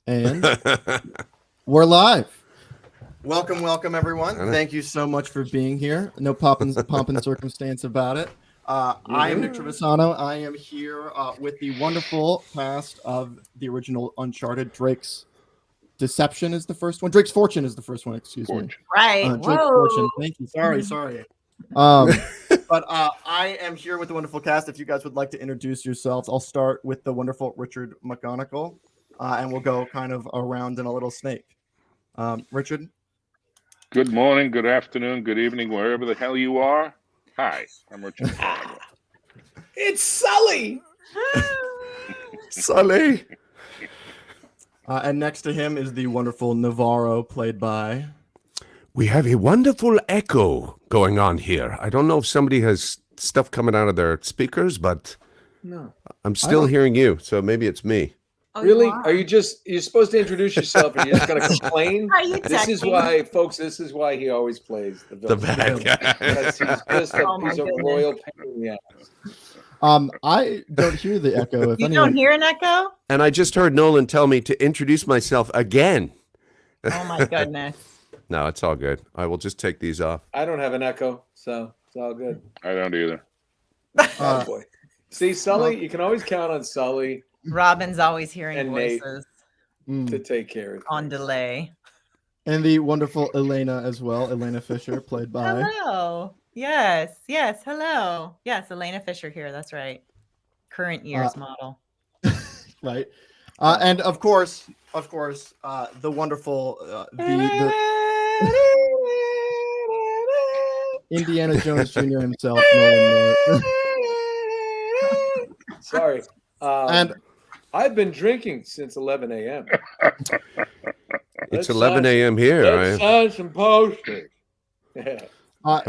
And we're live. Welcome, everyone. Thank you so much for being here. No pomp and circumstance about it. I am Nick Trevisano. I am here with the wonderful cast of the original Uncharted. Drake's Deception is the first one. Drake's Fortune is the first one. Excuse me. Right. Drake's Fortune. Thank you. Sorry. But I am here with the wonderful cast. If you guys would like to introduce yourselves, I'll start with the wonderful Richard McGonigal, and we'll go kind of around in a little snake. Richard? Good morning, good afternoon, good evening, wherever the hell you are. Hi, I'm Richard. It's Sully. Sully. And next to him is the wonderful Navarro, played by... We have a wonderful echo going on here. I don't know if somebody has stuff coming out of their speakers, but No. I'm still hearing you, so maybe it's me. Oh, Really? you You're supposed to introduce yourself and you're just going to complain? Are you This is texting? why, folks, this is why he always plays the The villain. bad guy. Because he's Oh my he's a goodness. royal pain in the ass. I don't hear the echo. If You anyone... don't hear an echo? And I just heard Nolan tell me to introduce myself again. Oh my goodness. No, it's all good. I will just take these off. I don't have an echo, so it's all good. I don't either. Oh, boy. See, Sully, you can always count on Sully Robin's always hearing And Nate. voices to take care of on things. delay. And the wonderful Elena as well. Elena Fisher, played by... Hello. Yes. Hello. Yes, Elena Fisher here. That's right. Current year's model. Right. And of course, the wonderful, the Indiana Jones Jr. himself, Nolan Moore. Sorry. And I've been drinking since 11 a.m. It's 11 a.m. here. Let's sign some posters.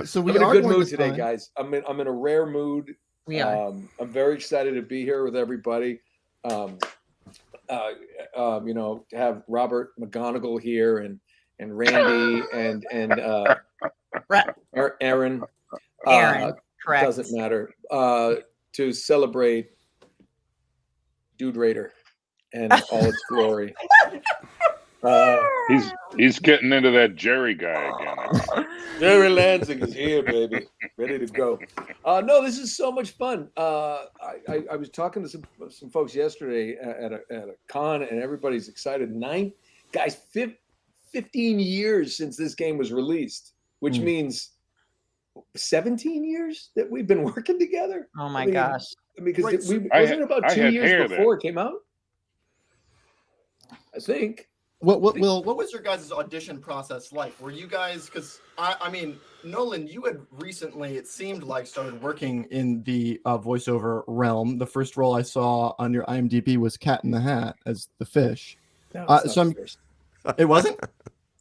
so we I'm in are a good going mood to today, sign- guys. I'm in a rare mood. We are. I'm very excited to be here with everybody. To have Robert McGonigal here and Randy and Aaron. Aaron, correct. Doesn't matter. To celebrate Dude Raider and all its glory. He's getting into that Jerry guy again. Jerry Lansing is here, baby, ready to go. No, this is so much fun. I was talking to some folks yesterday at a con, and everybody's excited. 15 years since this game was released, which means 17 years that we've been working together. Oh my gosh. I mean, because Right, wasn't it about I 2 had years hair before it came out? I think. What was your guys' audition process like? Were you guys, because I mean, Nolan, you had recently, it seemed like, started working in the voiceover realm. The first role I saw on your IMDb was Cat in the Hat as the fish. No, it's not so I'm- the first. It wasn't?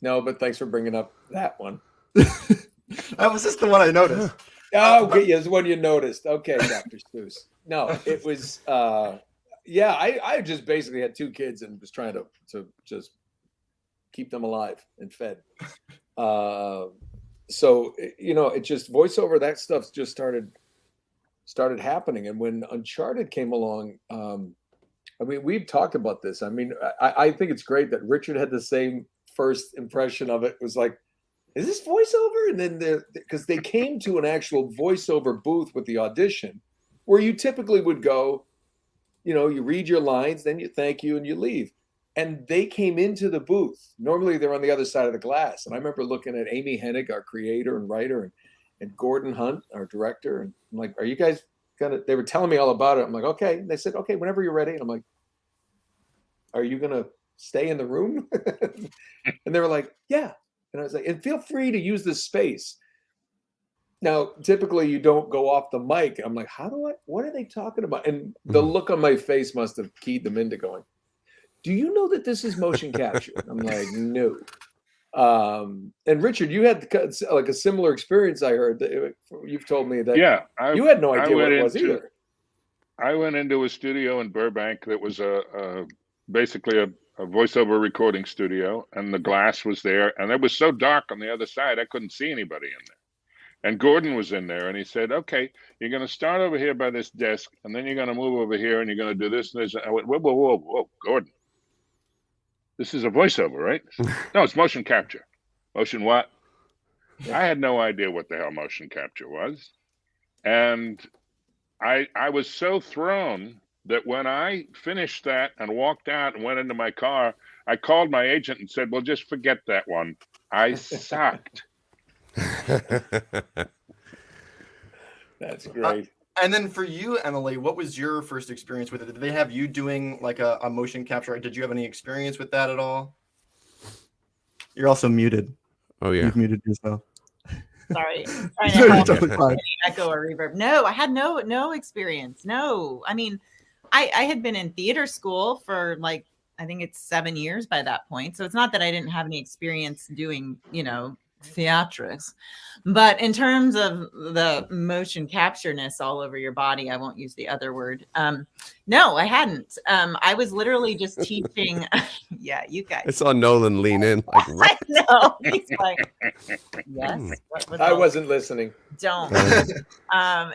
No, but thanks for bringing up that one. That was just the one I noticed. Oh, okay, yeah, it's one you noticed. Okay, Dr. Seuss. No, it was I just basically had two kids and was trying to just keep them alive and fed. So it just voiceover, that stuff just started happening. And when Uncharted came along, I mean, we've talked about this. I mean, I think it's great that Richard had the same first impression of it. It was like, is this voiceover? And then because they came to an actual voiceover booth with the audition, where you typically would go, you read your lines, then you thank you and you leave. And they came into the booth. Normally they're on the other side of the glass. And I remember looking at Amy Hennig, our creator and writer, and Gordon Hunt, our director. And I'm like, are you guys they were telling me all about it. I'm like, okay. And they said, okay, whenever you're ready. And I'm like, are you going to stay in the room? And they were like, yeah. And I was like, and feel free to use this space. Now, typically you don't go off the mic. I'm like, what are they talking about? And the look on my face must have keyed them into going, do you know that this is motion capture? I'm like, no. And Richard, you had like a similar experience. I heard that you've told me that. Yeah, you had no idea what it was either. I went into a studio in Burbank that was basically a voiceover recording studio, and the glass was there, and it was so dark on the other side I couldn't see anybody in there. And Gordon was in there, and he said, okay, you're going to start over here by this desk, and then you're going to move over here, and you're going to do this and this. I went, whoa, Gordon. this is a voiceover, right? No, it's motion capture. Motion what? I had no idea what the hell motion capture was. And I was so thrown that when I finished that and walked out and went into my car, I called my agent and said, well, just forget that one. I sucked. That's great. And then for you, Emily, what was your first experience with it? Did they have you doing like a motion capture? Did you have any experience with that at all? You're also muted. Oh, yeah. You've muted yourself. Sorry. Echo or reverb. No, I had no experience. No. I mean, I had been in theater school for like, I think it's 7 years by that point. So it's not that I didn't have any experience doing, theatrics, but in terms of the motion captureness all over your body, I won't use the other word. No, I hadn't. I was literally just teaching. Yeah, you guys. I saw Nolan lean in. Like, what? I know. He's like, yes. I wasn't listening. Don't.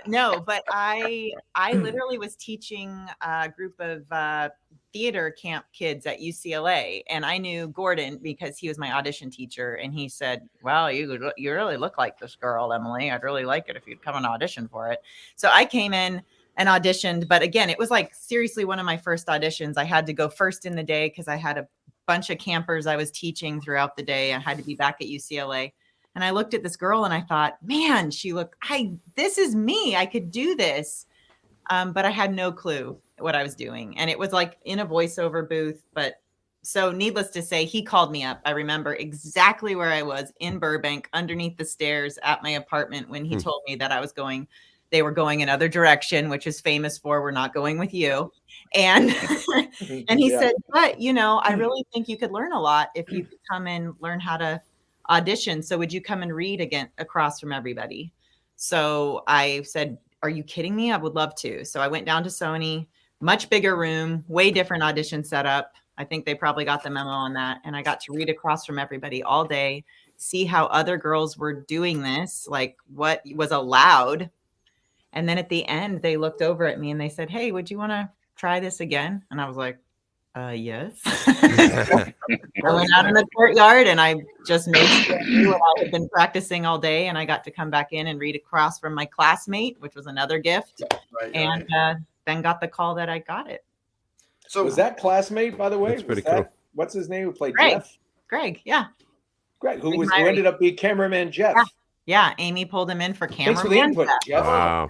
No, but I literally was teaching a group of theater camp kids at UCLA, and I knew Gordon because he was my audition teacher, and he said, well, you really look like this girl, Emily. I'd really like it if you'd come and audition for it. So I came in and auditioned, but again, it was like seriously one of my first auditions. I had to go first in the day because I had a bunch of campers I was teaching throughout the day. I had to be back at UCLA, and I looked at this girl and I thought, man, this is me. I could do this. But I had no clue what I was doing. And it was like in a voiceover booth. But so needless to say, he called me up. I remember exactly where I was in Burbank underneath the stairs at my apartment when he told me that they were going another direction, which is famous for, we're not going with you. And, and he said, but I really think you could learn a lot if you could come and learn how to audition. So would you come and read again across from everybody? So I said, are you kidding me? I would love to. So I went down to Sony, much bigger room, way different audition setup. I think they probably got the memo on that. And I got to read across from everybody all day, see how other girls were doing this, like what was allowed. And then at the end, they looked over at me and they said, hey, would you want to try this again? And I was like, yes. I went out in the courtyard and I just made sure I knew what I had been practicing all day, and I got to come back in and read across from my classmate, which was another gift. Right. Then got the call that I got it. So was that classmate, by the way? That's pretty cool. What's his name who played Greg. Jeff? Greg, yeah. Greg, who ended up being cameraman Jeff. Yeah, Amy pulled him in for cameraman. Thanks for the input, Jeff. Wow.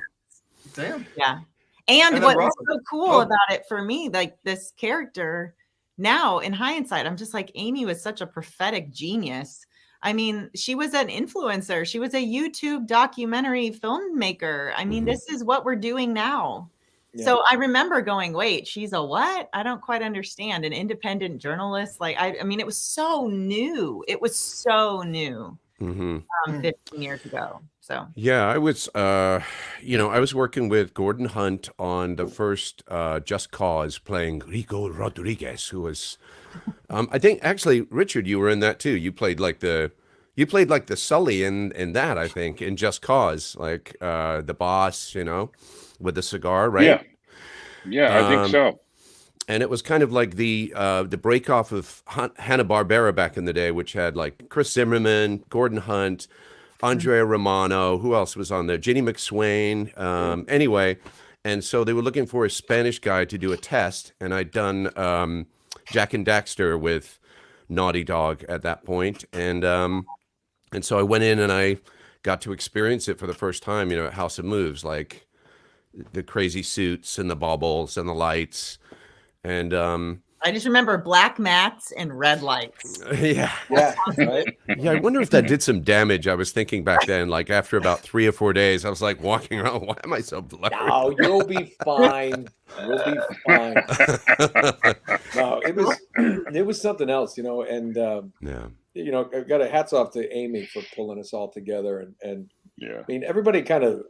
Damn. Yeah. And what was so cool about it for me, like this character, now in hindsight, I'm just like, Amy was such a prophetic genius. I mean, she was an influencer. She was a YouTube documentary filmmaker. I mean, this is what we're doing now. Yeah. So I remember going, wait, she's a what? I don't quite understand. An independent journalist. Like, I mean, it was so new. It was so new. 15 years ago. So yeah, I was I was working with Gordon Hunt on the first Just Cause, playing Rico Rodriguez, who was I think actually, Richard, you were in that too. You played like the Sully in that, I think, in Just Cause, like the boss, with the cigar, right? Yeah, I think so. And it was kind of like the break off of Hanna-Barbera back in the day, which had like Chris Zimmerman, Gordon Hunt, Andrea Romano, who else was on there? Ginny McSwain. Anyway, and so they were looking for a Spanish guy to do a test, and I'd done Jack and Daxter with Naughty Dog at that point, and so I went in and I got to experience it for the first time, at House of Moves, like the crazy suits and the baubles and the lights. And I just remember black mats and red lights. Yeah. Right. Yeah, I wonder if that did some damage. I was thinking back then, like after about 3 or 4 days, I was like walking around, why am I so blurry? No, you'll be fine. You'll be fine. No, it was something else, and I've got a hats off to Amy for pulling us all together, and yeah, I mean, everybody kind of,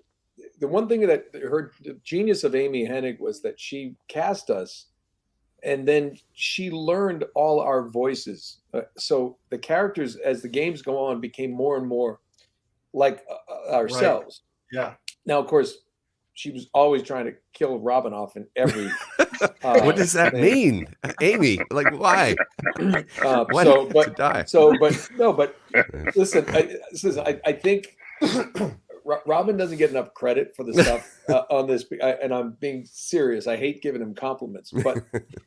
the one thing that the genius of Amy Hennig was that she cast us. And then she learned all our voices. So the characters, as the games go on, became more and more like ourselves. Right. Yeah. Now, of course, she was always trying to kill Robin off in every What does that mean, Amy? Like, why? Why so, to but die? so, but no, but listen, I think Robin doesn't get enough credit for the stuff on this, and I'm being serious. I hate giving him compliments, but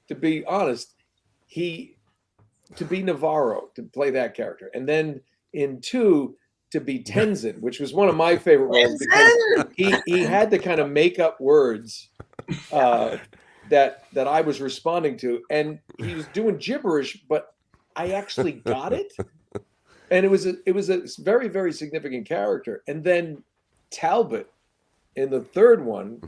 to be honest, to be Navarro, to play that character, and then in 2 to be Tenzin, which was one of my favorite roles because he had to kind of make up words that I was responding to, and he was doing gibberish, but I actually got it, and it was a very, very significant character. And then Talbot in the 3rd one,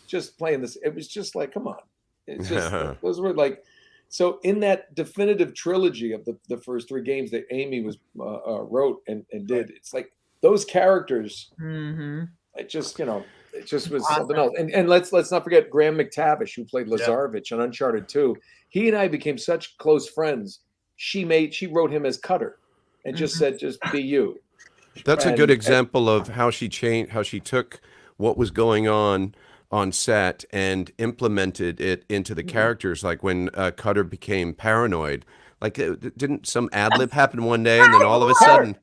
just playing this, it was just like, come on, it's just those were like. So in that definitive trilogy of the first 3 games that Amy wrote and did, it's like those characters. It just it just was something else. And let's not forget Graham McTavish, who played Lazarevich on Uncharted 2. He and I became such close friends. She wrote him as Cutter, and just said, "Just be you." That's a good example of how she took what was going on set and implemented it into the characters. Like when Cutter became paranoid, like didn't some ad lib happen one day, and then all of a sudden,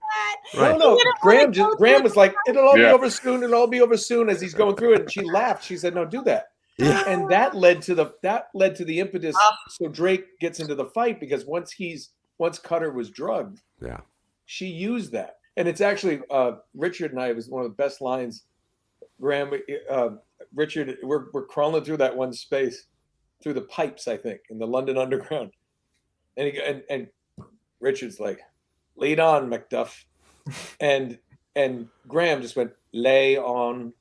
right? No. Graham was like, "It'll all be over soon. It'll all be over soon." As he's going through it, and she laughed. She said, "No, do that." Yeah. And that led to the impetus. So Drake gets into the fight because once Cutter was drugged, she used that, and it's actually Richard and I. It was one of the best lines. Graham, Richard, we're crawling through that one space, through the pipes, I think, in the London Underground, and Richard's like, "Lead on, Macduff," and Graham just went, "Lay on,"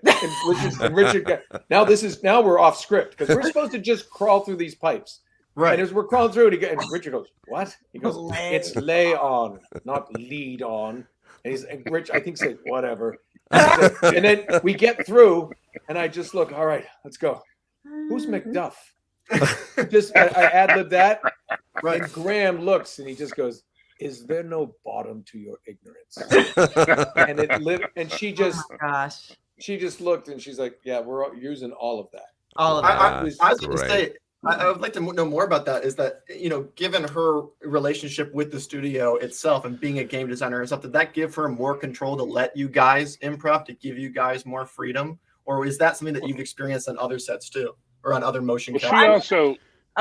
and Richard now we're off script because we're supposed to just crawl through these pipes, right? And as we're crawling through it, and Richard goes, "What?" He goes, "It's lay on, not lead on," and Rich, I think, said, "Whatever." And then we get through, and I just look, all right, let's go. Who's Macduff? I ad-lib that. Right. And Graham looks, and he just goes, "Is there no bottom to your ignorance?" And she just, she just looked, and she's like, "Yeah, we're using all of that." All of that. I was going to say, I would like to know more about that. Is that, given her relationship with the studio itself and being a game designer and stuff, did that give her more control to let you guys improv, to give you guys more freedom? Or is that something that you've experienced on other sets too, or on other motion capture?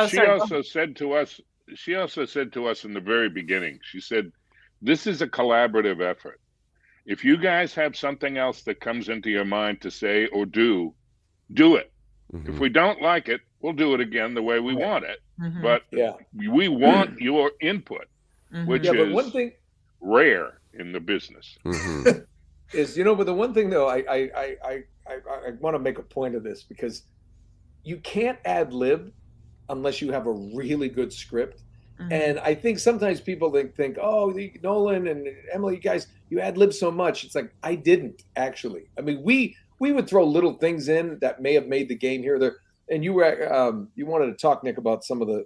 She also said to us in the very beginning, she said, "This is a collaborative effort. If you guys have something else that comes into your mind to say or do it. If we don't like it, we'll do it again the way we want it. But we want your input, which is one thing rare in the business." Is, but the one thing though, I want to make a point of this, because you can't ad lib unless you have a really good script. And I think sometimes people think, "Oh, Nolan and Emily, you guys, you ad lib so much." It's like, I didn't actually. I mean, we would throw little things in that may have made the game here or there. And you were you wanted to talk, Nick, about some of the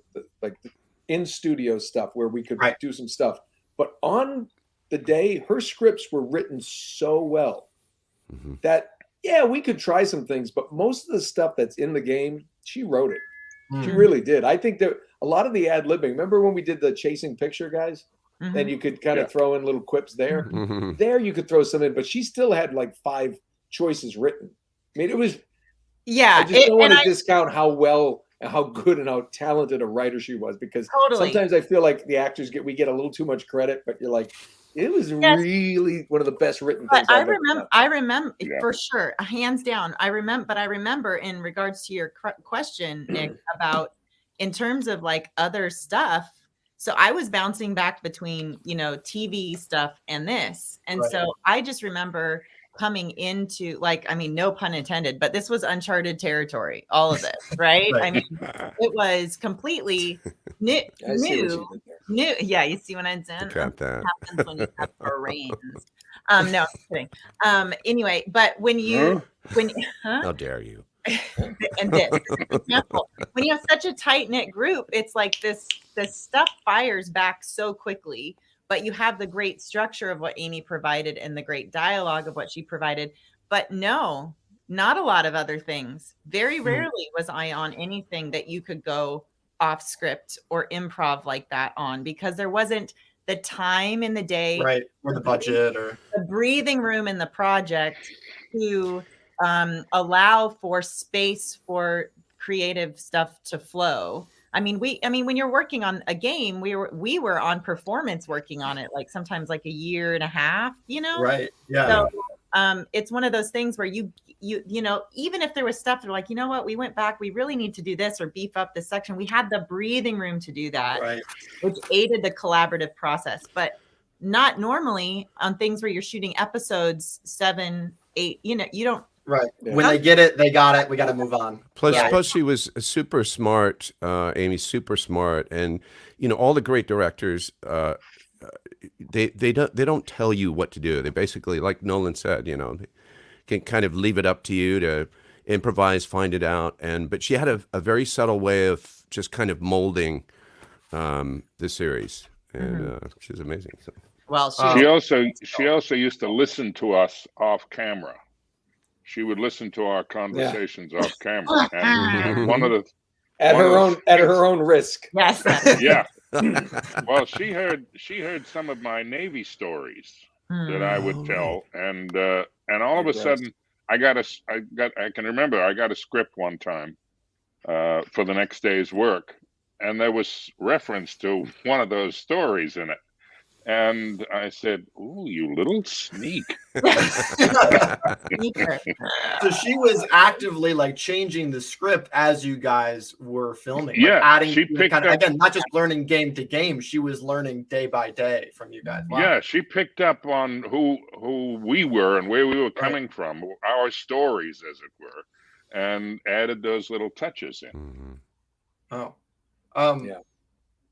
in studio stuff where we could do some stuff. But on the day, her scripts were written so well that we could try some things, but most of the stuff that's in the game, she wrote it. She really did. I think that a lot of the ad libbing. Remember when we did the Chasing Picture guys? And you could kind of throw in little quips there. There you could throw some in, but she still had like 5 choices written. I mean, it was. I just don't want to discount how well and how good and how talented a writer she was, because sometimes I feel like the actors we get a little too much credit, but you're like, it was really one of the best written things. I remember for sure, hands down. I remember in regards to your question, Nick, about in terms of like other stuff. So I was bouncing back between, TV stuff and this. And so I just remember coming into, no pun intended, but this was uncharted territory, all of this, right? I mean, it was completely new. Yeah, you see what I'm saying? That happens when you have brains. No, I'm kidding. Anyway, but how dare you? And this example, when you have such a tight knit group, it's like this stuff fires back so quickly. But you have the great structure of what Amy provided and the great dialogue of what she provided. But no, not a lot of other things. Very rarely was I on anything that you could go off script or improv like that on, because there wasn't the time in the day, right, or the budget, or the breathing room in the project to allow for space for creative stuff to flow. I mean, when you're working on a game, we were on performance working on it, like sometimes like a year and a half, right, yeah. So it's one of those things where you know, even if there was stuff that like, you know what, we went back, we really need to do this or beef up this section. We had the breathing room to do that, right, which aided the collaborative process, but not normally on things where you're shooting episodes 7, 8, you don't. Right. When they get it, they got it. We got to move on. Plus she was super smart, Amy, super smart. And, all the great directors, they don't tell you what to do. They basically, like Nolan said, they can kind of leave it up to you to improvise, find it out. But she had a very subtle way of just kind of molding the series. And she's amazing. So. Well, she also used to listen to us off camera. She would listen to our conversations off camera, and one of the at her own risk. Yes. Yeah. Well, she heard some of my Navy stories that I would tell, and all of a sudden I can remember I got a script one time for the next day's work, and there was reference to one of those stories in it. And I said, "Ooh, you little sneak." So she was actively like changing the script as you guys were filming. Yeah, like adding she picked up, again, not just learning game to game. She was learning day by day from you guys. Wow. Yeah, she picked up on who we were and where we were coming from, our stories, as it were, and added those little touches in. Oh, yeah.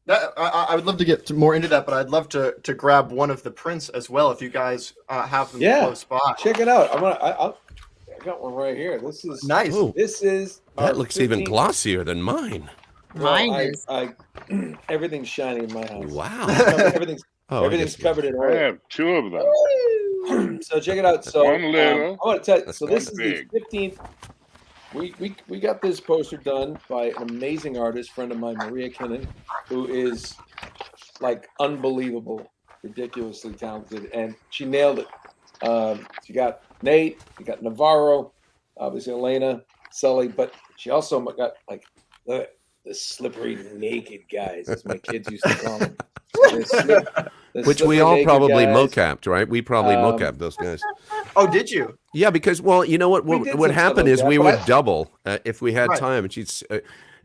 I would love to get more into that, but I'd love to grab one of the prints as well if you guys have them close by. Check it out. I got one right here. This is nice. Ooh, this is that looks even glossier than mine. Mine is. Everything's shiny in my house. Wow. Everything's covered in oil. I have 2 of them. So check it out. So one little, I want to tell you. So this is big. the 15th. We got this poster done by an amazing artist, friend of mine, Maria Kinnan, who is like unbelievable, ridiculously talented, and she nailed it. She got Nate, you got Navarro, obviously Elena, Sully, but she also got like the slippery naked guys, as my kids used to call them. Which we all probably mocapped, right? We probably mocapped those guys. Oh, did you? Yeah, because you know what happened is we would double if we had time. And she's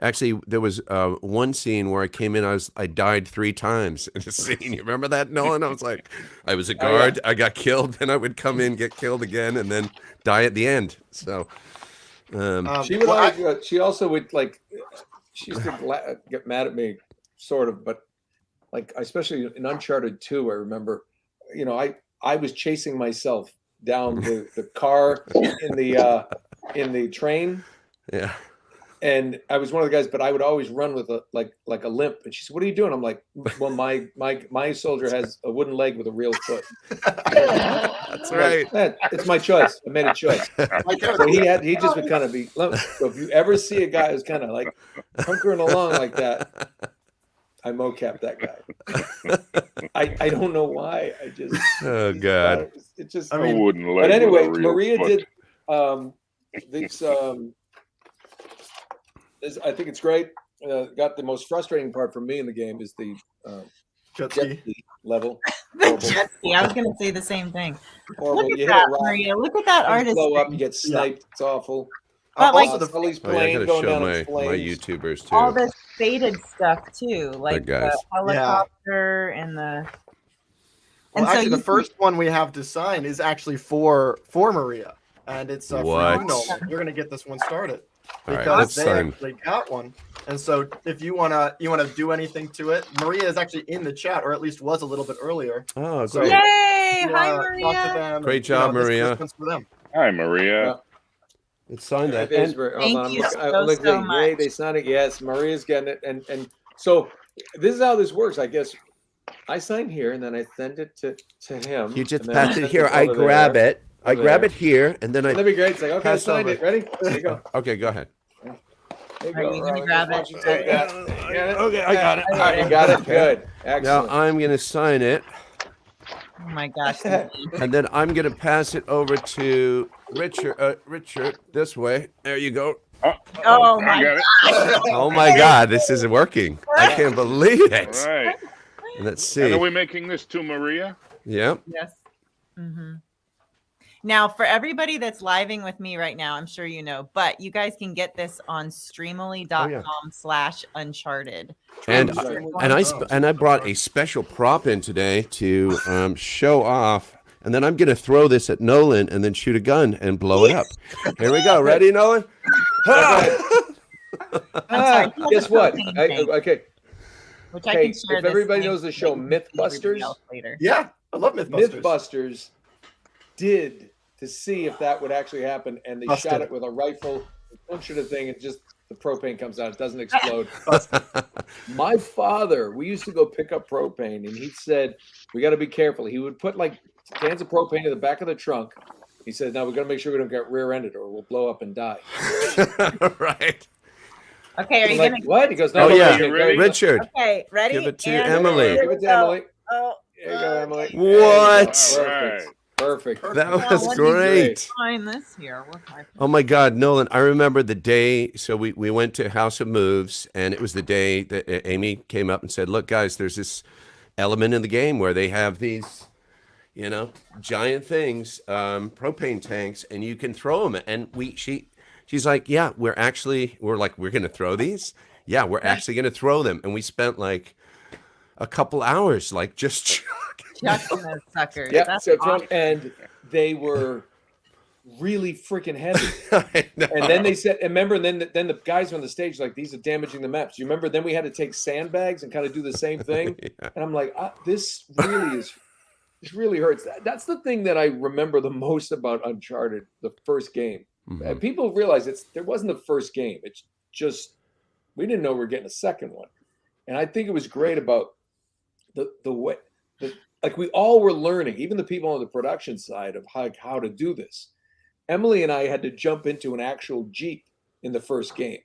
actually there was one scene where I came in, I died 3 times in a scene. You remember that, Nolan? I was like, I was a guard, I got killed, then I would come in, get killed again, and then die at the end. So she would always, she also would like she used to get mad at me, sort of, but like especially in Uncharted 2, I remember, I was chasing myself down the car in the train. Yeah. And I was one of the guys, but I would always run with a limp. And she said, "What are you doing?" I'm like, "Well, my soldier has a wooden leg with a real foot." That's right. It's my choice. I made a choice. So he just would kind of be. So if you ever see a guy who's kind of like hunkering along like that, I mocap that guy. I don't know why. I just God. It just. I wouldn't let. But anyway, Maria did this. I think it's great. Got the most frustrating part for me in the game is the jet ski level. The jet ski. I was going to say the same thing. Horrible. Look at that, Maria. Look at that artist. Blow up, you get sniped. It's awful. But also, the Sully's plane going down in flames. My YouTubers too. All this faded stuff too, like the helicopter and the. Well, actually, the first one we have to sign is actually for Maria, and it's for you, Nolan. You're going to get this one started because they actually got one. And so, if you wanna do anything to it, Maria is actually in the chat, or at least was a little bit earlier. Oh, great! So, yay! Hi, Maria. Talk to them great job, Maria. This for them. Hi, Maria. Let's sign that. Thank you so much. Yay, they signed it. Yes, Maria's getting it, and so this is how this works. I guess I sign here, and then I send it to him. You just pass it here. I grab it, I grab it here, and then I That'd be great. It's like, okay, pass sign over. it. Ready? There you go. Okay, go ahead. There you Are you gonna grab it? Take that. You got it? Okay, I got it. All right, you got it. Good. Now Excellent. I'm going to sign it, Oh my gosh. and then I'm going to pass it over to Richard. Richard, this way. There you go. Oh I my got it. Oh my God, this is working. I can't believe it. All right. Let's And are see. we making this to Maria? Yep. Yes. Now, for everybody that's living with me right now, I'm sure you know, but you guys can get this on streamily.com/uncharted. And I brought a special prop in today to show off. And then I'm going to throw this at Nolan and then shoot a gun and blow it up. Here we go. Ready, Nolan? Guess what? Okay. Which I Hey, can share if this everybody link knows the so show you can see everybody Mythbusters, else later. Yeah, I love Mythbusters. Mythbusters did to see if that would actually happen, and they Busted. shot it with a rifle, punctured a thing, and just the propane comes out. It doesn't explode. My father, we used to go pick up propane, and he said, we got to be careful. He would put like cans of propane in the back of the trunk. He said, now we got to make sure we don't get rear-ended or we'll blow up and die. Right. Okay, are I'm you like, gonna? what? He goes, Oh, no, yeah. You ready? Richard, Okay, ready? give it to And Emily. here Give we it to go. Emily. Oh, Here you go, Emily. What? All right. Perfect. That Now, was let me great. find this here. What can I- Oh my God, Nolan, I remember the day. So we went to House of Moves, and it was the day that Amy came up and said, look, guys, there's this element in the game where they have these, giant things, propane tanks, and you can throw them. And she's like, yeah, we're going to throw these. Yeah, we're actually going to throw them. And we spent like a couple hours, like just Chucking those suckers. Yeah, That's so awesome. and they were really freaking heavy. I know. And then they said, and remember, then the guys on the stage like, these are damaging the maps. You remember? Then we had to take sandbags and kind of do the same thing. Yeah. And I'm like, this really hurts. That's the thing that I remember the most about Uncharted, the first game. Mhm. And people realize there wasn't the first game. It's just we didn't know we were getting a second one. And I think it was great about the way like we all were learning, even the people on the production side of how to do this. Emily and I had to jump into an actual Jeep in the first game.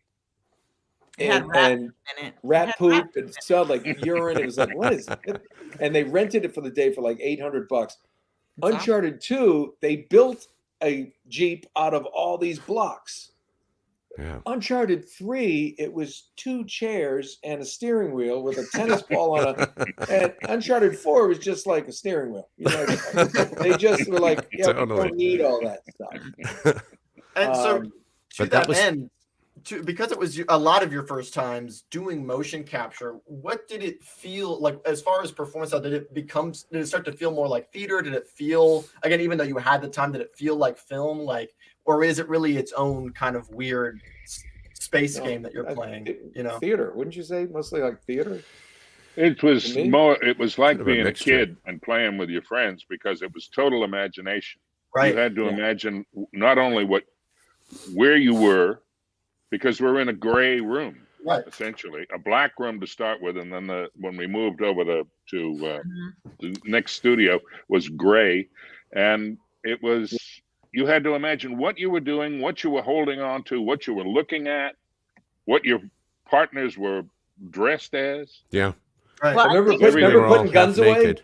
It had rats in it. Rat It had poop, rats it smelled like urine. It was like, what is it? And they rented it for the day for like $800. Uncharted 2, they built a Jeep out of all these blocks. Yeah. Uncharted 3, it was 2 chairs and a steering wheel with a tennis ball on it. And Uncharted 4 was just like a steering wheel. They just were like, yeah, we Totally. don't need all that stuff. And so, Um, to but that, that was- end, because it was a lot of your first times doing motion capture, what did it feel like as far as performance? Did it start to feel more like theater? Did it feel, again, even though you had the time, did it feel like film? Or is it really its own kind of weird space game that you're playing? Theater, wouldn't you say? Mostly like theater. It was To me? more. It was like Kind of a being a mixture. kid and playing with your friends because it was total imagination. Right. You had to imagine not only where you were, because we're in a gray room, Right. essentially a black room to start with, and then when we moved over to the next studio was gray, and it was. You had to imagine what you were doing, what you were holding on to, what you were looking at, what your partners were dressed as. Yeah. Right. Well, Remember, I think- They remember were all putting guns half away? naked.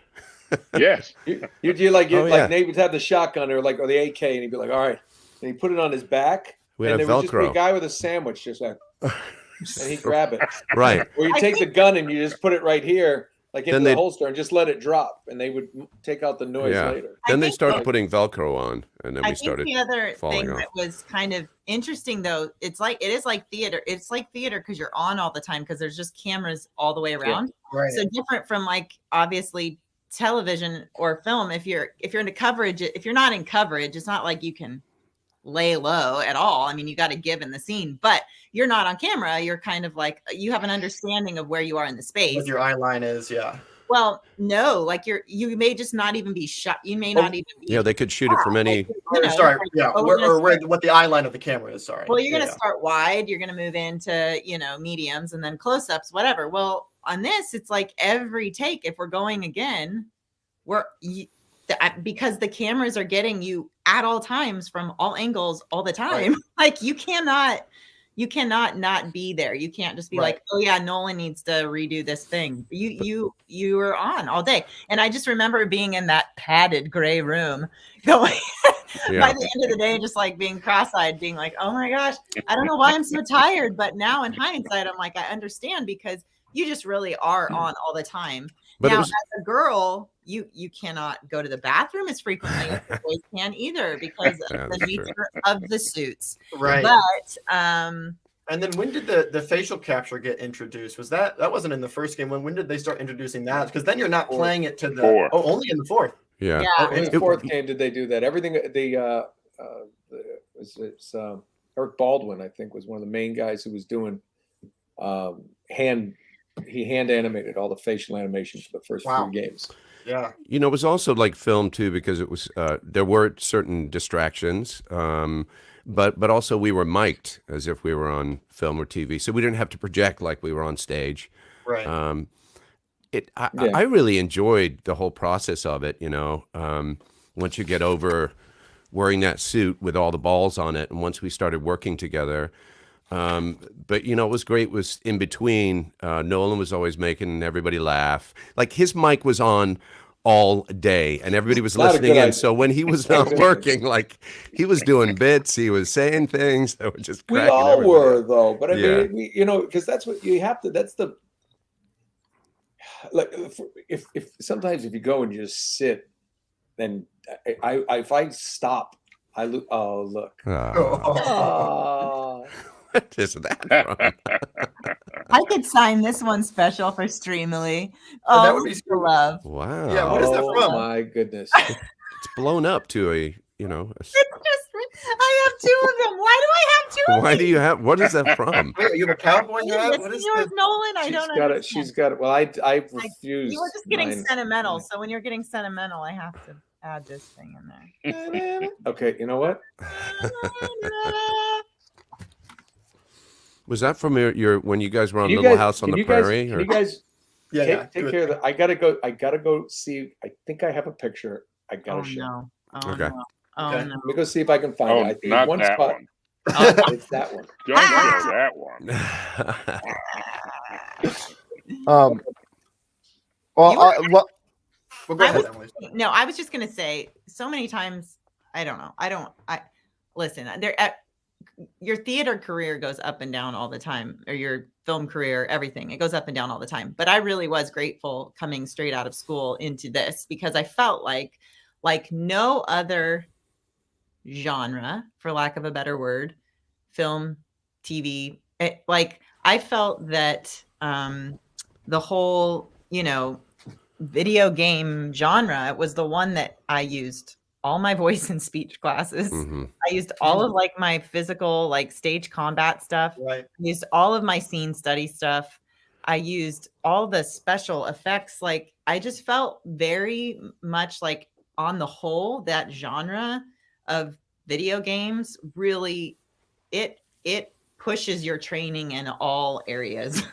Yes. You like Oh, yeah. Nate would have the shotgun or the AK, and he'd be like, "All right," and he put it on his back, We and had there would just be a Velcro. guy with a sandwich, just like, and he'd grab it. Right. Or you I take think- the gun and you just put it right here, like into Then the they'd- holster, and just let it drop, and they would take out the noise Yeah. later. Then they think started that- putting Velcro on, and then I we think started. the other falling thing off. that was kind of interesting, though, it is like theater. It's like theater because you're on all the time because there's just cameras all the way around. Right. So different from obviously television or film. If you're into coverage, if you're not in coverage, it's not like you can lay low at all. I mean, you got to give in the scene, but you're not on camera. You're kind of like you have an understanding of where you are in the space. What your eye line is, yeah. Well, no, you may just not even be shot. You may not even be. Yeah, they could shoot it from any. you know, Sorry, like, yeah. oh, we're gonna What the eye line of the camera is, sorry. Well, you're going to Yeah. start wide, you're going to move into, mediums and then close-ups, whatever. Well, on this, it's like every take, if we're going again, because the cameras are getting you at all times from all angles all the time. Right. Like you cannot not be there. You can't just be like, oh yeah, Nolan needs to redo this thing. You were on all day. And I just remember being in that padded gray room going by the end of the day, just like being cross-eyed, being like, oh my gosh, I don't know why I'm so tired. But now in hindsight, I'm like, I understand, because you just really are on all the time. But now, as a girl, you cannot go to the bathroom as frequently as the boys can either, because of the nature of the suits. Right. But and then when did the facial capture get introduced? Was that wasn't in the first game? When did they start introducing that? Because then you're not playing it to the only in the fourth. Yeah. In the fourth game did they do that? Everything it's Eric Baldwin, I think, was one of the main guys who was doing hand animated all the facial animations for the first few games. Yeah. You know, it was also like film too, because it was there were certain distractions, but also we were mic'd as if we were on film or TV, so we didn't have to project like we were on stage. Right. I really enjoyed the whole process of it. You know, once you get over wearing that suit with all the balls on it, and once we started working together. But you know, it was great was in between, Nolan was always making everybody laugh. Like his mic was on all day and everybody was listening in. So when he was not working, like he was doing bits, he was saying things that were just cracking. We all were though, but I mean, you know, because that's what you have to, that's the, like, if sometimes if you go and you just sit, then if I stop, I look, oh, look. What is that from? I could sign this one special for Streamily. Oh, that would be love. Wow. Yeah, what is that from? Oh my goodness. It's blown up to a, you know. It's just, I have two of them. Why do I have two of them? Why do you have, what is that from? Wait, you have a cowboy hat? What is yours, Nolan? I don't understand. She's got it. Well, I refuse. You were just getting sentimental. So when you're getting sentimental, I have to add this thing in there. Okay, you know what? Was that from your when you guys were on Little House on the Prairie? Can you guys take care of that? I gotta go see. I think I have a picture. I gotta show. No. Okay. No. Oh, okay. no. Let me go see if I can find it. I think not one that spot. one. It's that one. Don't show that one. Well, go ahead, Emily. No, I was just gonna say, so many times, I don't know. Listen, your theater career goes up and down all the time, or your film career, everything. It goes up and down all the time. But I really was grateful coming straight out of school into this, because I felt like no other genre, for lack of a better word, film, TV, I felt that the whole, you know, video game genre was the one that I used all my voice and speech classes. Mm-hmm. I used all of like my physical, like stage combat stuff. Right. I used all of my scene study stuff. I used all the special effects. Like I just felt very much like, on the whole, that genre of video games really, it pushes your training in all areas.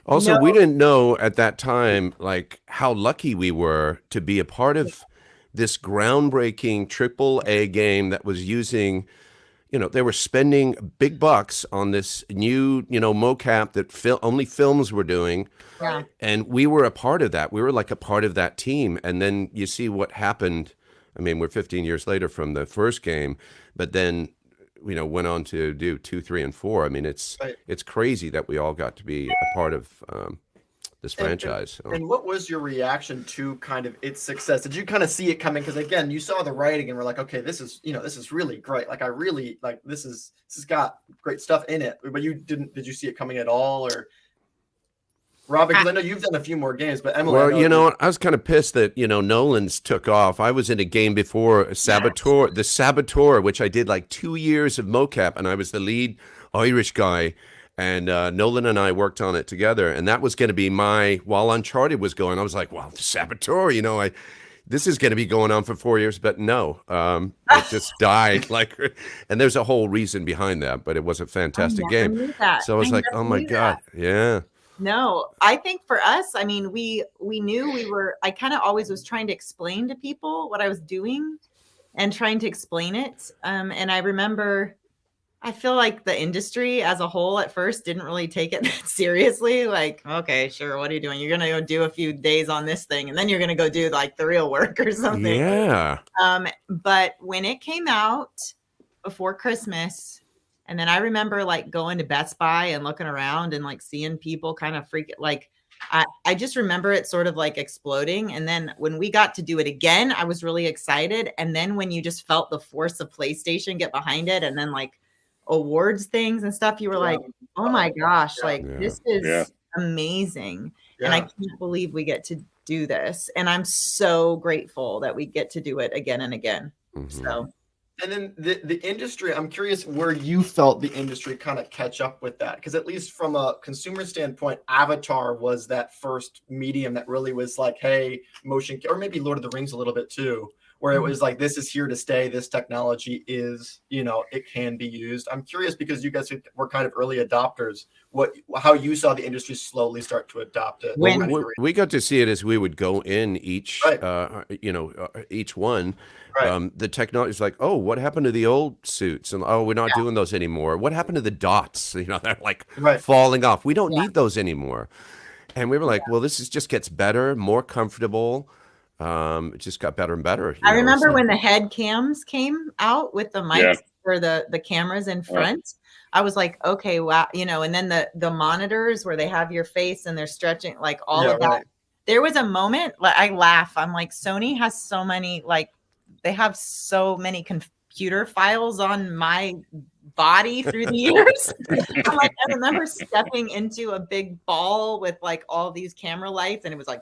Also, we didn't know at that time, like how lucky we were to be a part of this groundbreaking AAA game that was using, you know, they were spending big bucks on this new, you know, mocap that only films were doing. Yeah. And we were a part of that. We were like a part of that team. And then you see what happened. I mean, we're 15 years later from the first game, but then, you know, went on to do 2, 3, and 4. I mean, it's crazy that we all got to be a part of this franchise. And what was your reaction to kind of its success? Did you kind of see it coming? Because again, you saw the writing and we're like, okay, this is really great. Like I really like this has got great stuff in it. But did you see it coming at all? Or Robin, because I know you've done a few more games, but Emily. Well, you know, I was kind of pissed that, you know, Nolan's took off. I was in a game before the Saboteur, which I did like 2 years of mocap, and I was the lead Irish guy. And Nolan and I worked on it together, and that was going to be while Uncharted was going, I was like, well, the Saboteur, you know, this is going to be going on for 4 years, but no, it just died. And there's a whole reason behind that, but it was a fantastic game. So I was like, oh my God. Yeah. No, I think for us, I mean, we knew I kind of always was trying to explain to people what I was doing and trying to explain it. And I remember, I feel like the industry as a whole at first didn't really take it that seriously. Like, okay, sure, what are you doing? You're gonna go do a few days on this thing, and then you're gonna go do like the real work or something. Yeah. But when it came out before Christmas, and then I remember like going to Best Buy and looking around and like seeing people kind of freak like I just remember it sort of like exploding. And then when we got to do it again, I was really excited. And then when you just felt the force of PlayStation get behind it, and then like awards things and stuff, you were like, oh my gosh, like this is amazing. And I can't believe we get to do this. And I'm so grateful that we get to do it again and again. So. And then the industry, I'm curious where you felt the industry kind of catch up with that. Because at least from a consumer standpoint, Avatar was that first medium that really was like, hey, motion, or maybe Lord of the Rings a little bit too, where it was like, this is here to stay. This technology is, it can be used. I'm curious because you guys were kind of early adopters, how you saw the industry slowly start to adopt it. We got to see it as we would go in each, each one. Right. The technology is like, oh, what happened to the old suits? And we're not doing those anymore. What happened to the dots? They're like falling off. We don't need those anymore. And we were like, well, this just gets better, more comfortable. It just got better and better. I remember when the head cams came out with the mics for the cameras in front. I was like, okay, wow, and then the monitors where they have your face and they're stretching, like all of that. Right. There was a moment, like I laugh. I'm like, Sony has so many, like they have so many computer files on my body through the years. I'm like, I remember stepping into a big ball with like all these camera lights, and it was like,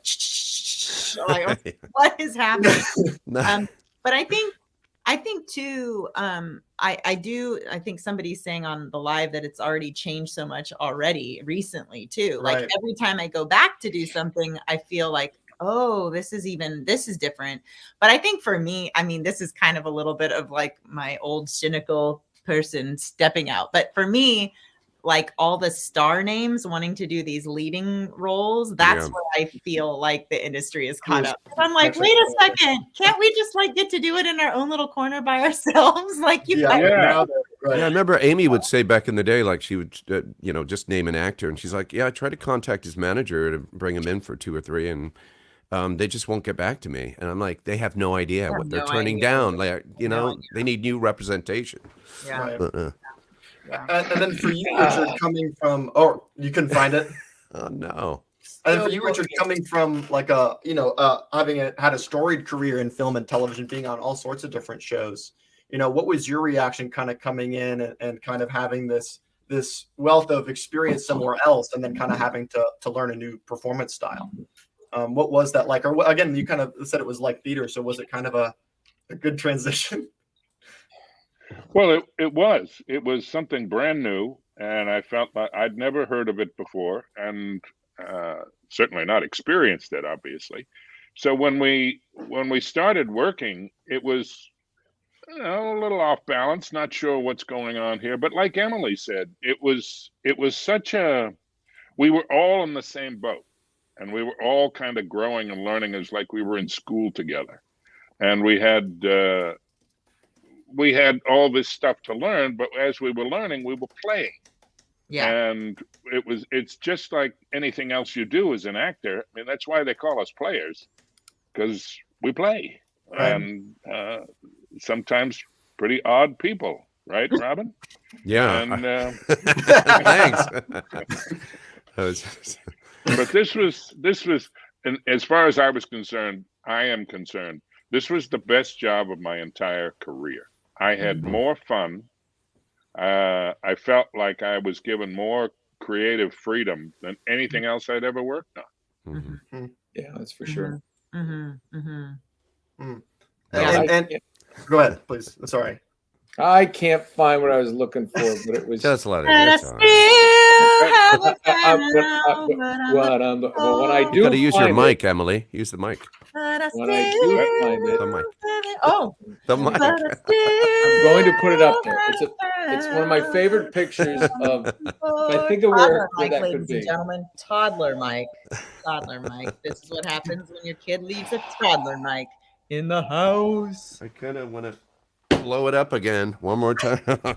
like what is happening? But I think too, I think somebody's saying on the live that it's already changed so much already recently too. Like every time I go back to do something, I feel like, oh, this is different. But I think for me, I mean, this is kind of a little bit of like my old cynical person stepping out. But for me, like all the star names wanting to do these leading roles, that's where I feel like the industry is caught up. I'm like, wait a second, can't we just like get to do it in our own little corner by ourselves? Like you guys. Yeah, I remember Amy would say back in the day, like she would, just name an actor, and she's like, yeah, I try to contact his manager to bring him in for 2 or 3, and they just won't get back to me. And I'm like, they have no idea what they're turning down. Like, they need new representation. Yeah. But, and then for you, Richard, coming from, you couldn't find it? Oh, no. And then for you, Richard, coming from like having had a storied career in film and television, being on all sorts of different shows, what was your reaction kind of coming in and kind of having this wealth of experience somewhere else, and then kind of having to learn a new performance style? What was that like? Or again, you kind of said it was like theater, so was it kind of a good transition? Well, it was something brand new, and I felt like I'd never heard of it before, and certainly not experienced it, obviously. So when we started working, it was a little off balance, not sure what's going on here. But like Emily said, it was we were all in the same boat, and we were all kind of growing and learning. It was like we were in school together, and we had all this stuff to learn, but as we were learning, we were playing. Yeah. And it's just like anything else you do as an actor. I mean, that's why they call us players, because we play. And sometimes pretty odd people, right, Robin? Yeah. And thanks. But this was, and as far as I am concerned, this was the best job of my entire career. I had more fun. I felt like I was given more creative freedom than anything else I'd ever worked on. Mm-hmm. Yeah, that's for sure. Mm-hmm. Mm-hmm. And go ahead, please. Sorry. I can't find what I was looking for, but it was just let it. Still have a friend When now, when I You do got to use your find it, mic, Emily. Use the mic. but I when I do find it, The mic. Oh, The but mic. I still I'm going to put it up there. have a It's one of my favorite pictures of. If I think of Toddler where Mike, that ladies could and be. gentlemen. Toddler Mike. Toddler Mike. This is what happens when your kid leaves a toddler Mike in the house. I kind of want to blow it up again one more time. I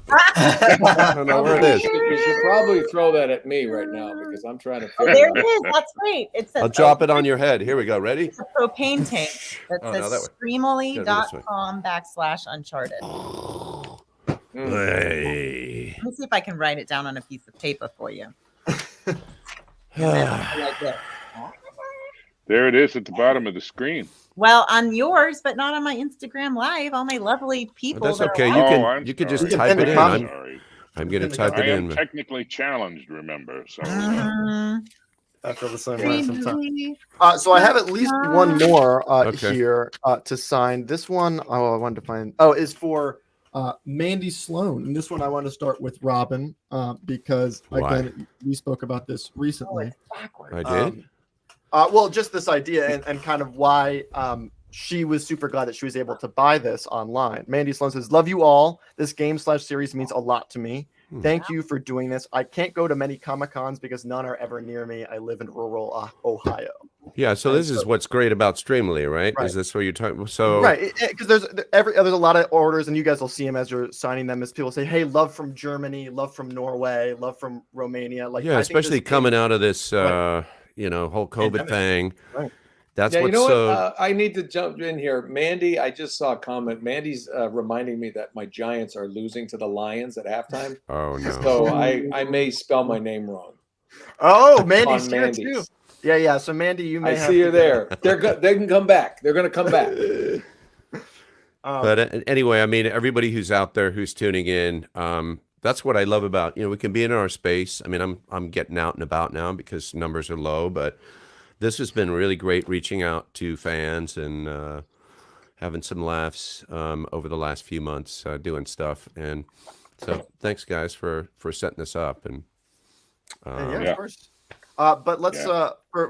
don't know where it is. You should probably throw that at me right now because I'm trying to Oh, figure there it it out. is. That's great. It says I'll drop it on your head. Here we go. Ready? It's a propane tank that Oh, no, that says way. streamily.com/Uncharted. Hey. Let me see if I can write it down on a piece of paper for you. And then I'll go like this. There it is at the bottom of the screen. Well, on yours, but not on my Instagram Live. All my lovely people. That's that are okay. watching. I'm You can just sorry. You can type pin it the in. comment. Sorry. I'm going to the type I it am in. technically challenged, remember. So Mhm. I feel the same way sometimes. Streamily. So I have at least one more Okay. here to sign. This one, I wanted to find. Oh, is for Mandy Sloan. And this one I want to start with Robin because Why? again, we spoke about this recently. I did. Well, just this idea and kind of why she was super glad that she was able to buy this online. Mandy Sloan says, "Love you all. This game/series means a lot to me. Thank you for doing this. I can't go to many Comic-Cons because none are ever near me. I live in rural Ohio." Yeah. So this is what's great about Streamly, right? Right. Is this what you're talking? So Right, because there's a lot of orders, and you guys will see them as you're signing them. As people say, "Hey, love from Germany, love from Norway, love from Romania." Like, yeah, I think especially this coming game- out of this, whole COVID Pandemic. thing. Right. That's Yeah, you what's know so. what? I need to jump in here. Mandy, I just saw a comment. Mandy's reminding me that my Giants are losing to the Lions at halftime. Oh no. So I may spell my name wrong. Oh, Mandy's On here Mandy's. too. Yeah. So Mandy, you may I have see to you there. They can come back. They're going to come back. But anyway, I mean, everybody who's out there who's tuning in, that's what I love about, we can be in our space. I mean, I'm getting out and about now because numbers are low, but this has been really great reaching out to fans and having some laughs over the last few months doing stuff. And so thanks guys for setting this up. And yeah, Yeah. of course. But let's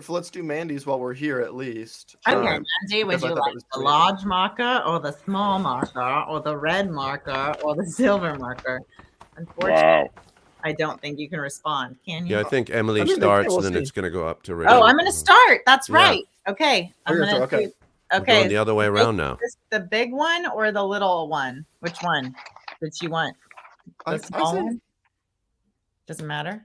let's do Mandy's while we're here at least. Okay, Mandy, would because I you thought that like was the great. large marker or the small marker or the red marker or the silver marker? Unfortunately, wow. I don't think you can respond. Can you? yeah, I think Emily I mean, starts we'll and then see. it's going to go up to Richard. Oh, I'm going to start. That's Yeah. right. Okay. I'm you're going to okay. We're Okay. going the other way around now. Is this the big one or the little one? Which one did she want? The I small say- one? Doesn't matter.